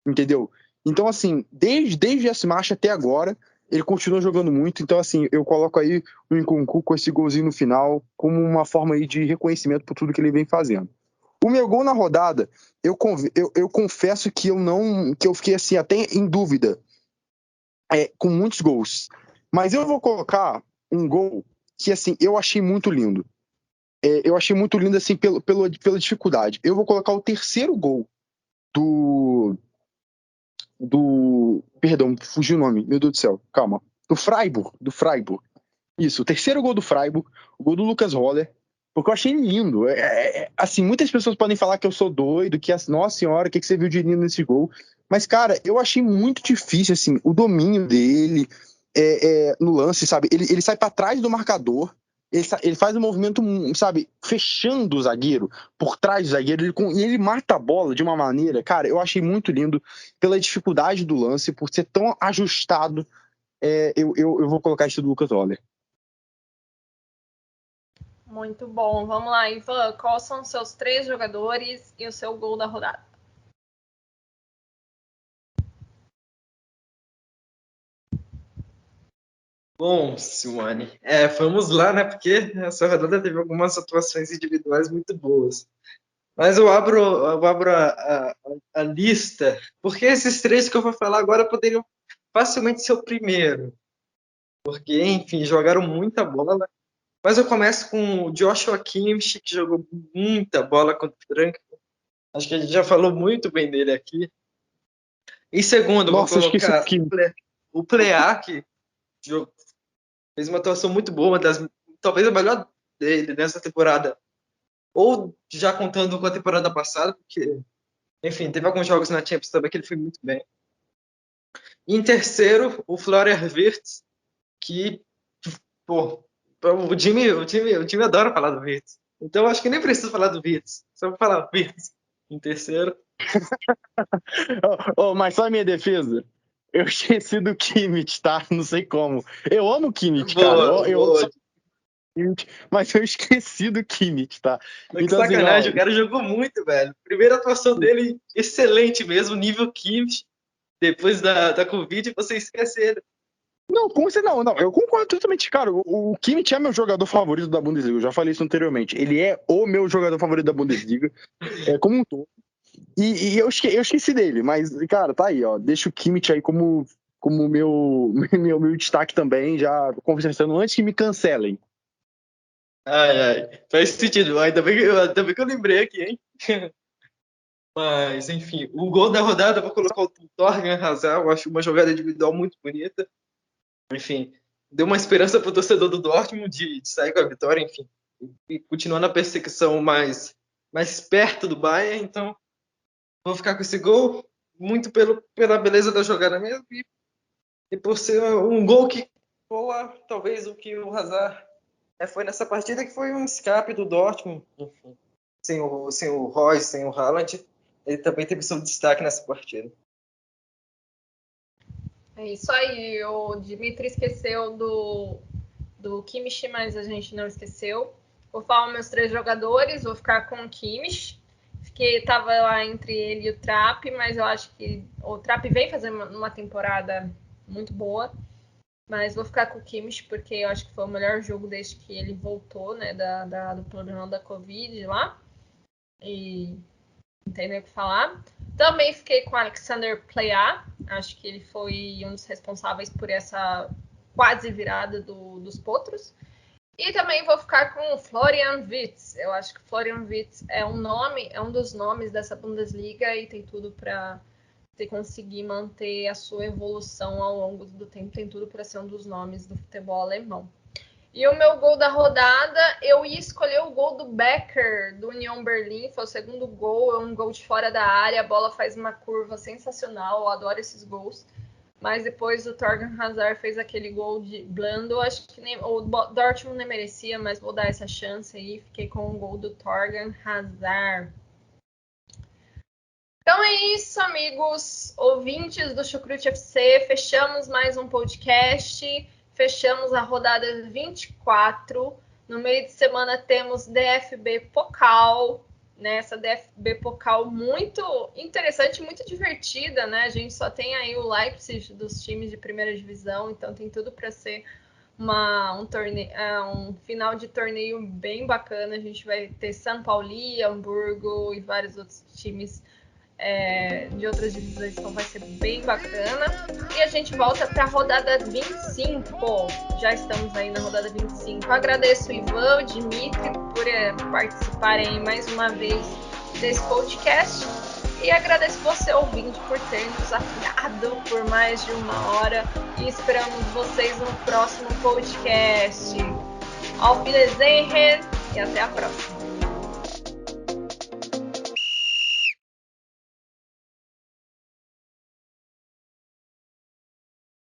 entendeu? Então, assim, desde o Jesse Marsch até agora, ele continua jogando muito. Então, assim, eu coloco aí o Nkunku com esse golzinho no final como uma forma aí de reconhecimento por tudo que ele vem fazendo. O meu gol na rodada, eu confesso que eu fiquei assim até em dúvida com muitos gols, mas eu vou colocar um gol que assim eu achei muito lindo. Eu achei muito lindo assim pela dificuldade. Eu vou colocar o terceiro gol do Perdão, fugiu o nome, meu Deus do céu, calma. Do Freiburg. Isso, o terceiro gol do Freiburg, o gol do Lucas Roller, porque eu achei lindo. Assim, muitas pessoas podem falar que eu sou doido, que, nossa senhora, o que você viu de lindo nesse gol? Mas, cara, eu achei muito difícil, assim, o domínio dele no lance, sabe? Ele sai pra trás do marcador, ele faz um movimento, sabe, fechando o zagueiro, por trás do zagueiro, e ele mata a bola de uma maneira, cara, eu achei muito lindo pela dificuldade do lance, por ser tão ajustado. Eu vou colocar isso do Lucas Roller. Muito bom. Vamos lá, Ivan. Quais são os seus 3 jogadores e o seu gol da rodada? Bom, Simone, vamos lá, né? Porque essa rodada teve algumas atuações individuais muito boas. Mas eu abro a lista, porque esses 3 que eu vou falar agora poderiam facilmente ser o primeiro. Porque, enfim, jogaram muita bola. Mas eu começo com o Joshua Kimmich, que jogou muita bola contra o Frankfurt. Acho que a gente já falou muito bem dele aqui. Em segundo, eu vou Nossa, eu esqueci colocar que o Plea, que fez uma atuação muito boa, talvez a melhor dele nessa temporada. Ou já contando com a temporada passada, porque, enfim, teve alguns jogos na Champions também que ele foi muito bem. E em terceiro, o Florian Wirtz, que, pô, o time adora falar do Wirtz. Então acho que nem preciso falar do Wirtz. Só vou falar Wirtz em terceiro. Mas só a minha defesa. Eu esqueci do Kimmich, tá? Não sei como. Eu amo o Kimmich, cara. Boa. Mas eu esqueci do Kimmich, tá? Mas então, que sacanagem, assim, o cara jogou muito, velho. Primeira atuação dele, excelente mesmo, nível Kimmich. Depois da Covid, você esquece ele. Não, como você não, eu concordo totalmente, cara. O Kimmich é meu jogador favorito da Bundesliga. Eu já falei isso anteriormente. Ele é o meu jogador favorito da Bundesliga, como um todo. E eu esqueci dele, mas, cara, tá aí, ó. Deixa o Kimmich aí como meu destaque também, já conversando antes que me cancelem. Ai, faz sentido. Ainda bem que eu lembrei aqui, hein? Mas, enfim, o gol da rodada eu vou colocar o Torgan Hazard. Eu acho uma jogada individual muito bonita. Enfim, deu uma esperança pro torcedor do Dortmund de sair com a vitória, enfim. E continuar na perseguição mais perto do Bayern. Então, vou ficar com esse gol muito pela beleza da jogada mesmo e por ser um gol que boa, talvez o que o Hazard foi nessa partida, que foi um escape do Dortmund, enfim. Sem o Royce, sem o Haaland, ele também teve seu destaque nessa partida. É isso aí. O Dimitri esqueceu do Kimmich, mas a gente não esqueceu. Vou falar meus 3 jogadores, vou ficar com o Kimmich, que tava lá entre ele e o Trapp, mas eu acho que o Trapp vem fazendo uma temporada muito boa, mas vou ficar com o Kimmich, porque eu acho que foi o melhor jogo desde que ele voltou, né, do problema da Covid lá, e não tem nem o que falar. Também fiquei com o Alexander Plea, acho que ele foi um dos responsáveis por essa quase virada dos potros. E também vou ficar com o Florian Wirtz. Eu acho que Florian Wirtz é um dos nomes dessa Bundesliga e tem tudo para conseguir manter a sua evolução ao longo do tempo. Tem tudo para ser um dos nomes do futebol alemão. E o meu gol da rodada, eu ia escolher o gol do Becker, do Union Berlin. Foi o segundo gol, é um gol de fora da área. A bola faz uma curva sensacional, eu adoro esses gols. Mas depois o Torgan Hazard fez aquele gol de blando. Acho que o Dortmund nem merecia, mas vou dar essa chance aí. Fiquei com o gol do Torgan Hazard. Então é isso, amigos, ouvintes do Chucrute FC. Fechamos mais um podcast. Fechamos a rodada 24. No meio de semana temos DFB Pokal. Essa DFB Pokal muito interessante, muito divertida, né? A gente só tem aí o Leipzig dos times de primeira divisão, então tem tudo para ser um final de torneio bem bacana. A gente vai ter São Paulo, Hamburgo e vários outros times de outras divisões, então vai ser bem bacana. E a gente volta para a rodada 25. Já estamos aí na rodada 25. Agradeço o Ivan, o Dimitri por participarem mais uma vez desse podcast. E agradeço você, ouvinte, por ter nos aturado por mais de 1 hora. E esperamos vocês no próximo podcast. Auf Wiedersehen e até a próxima.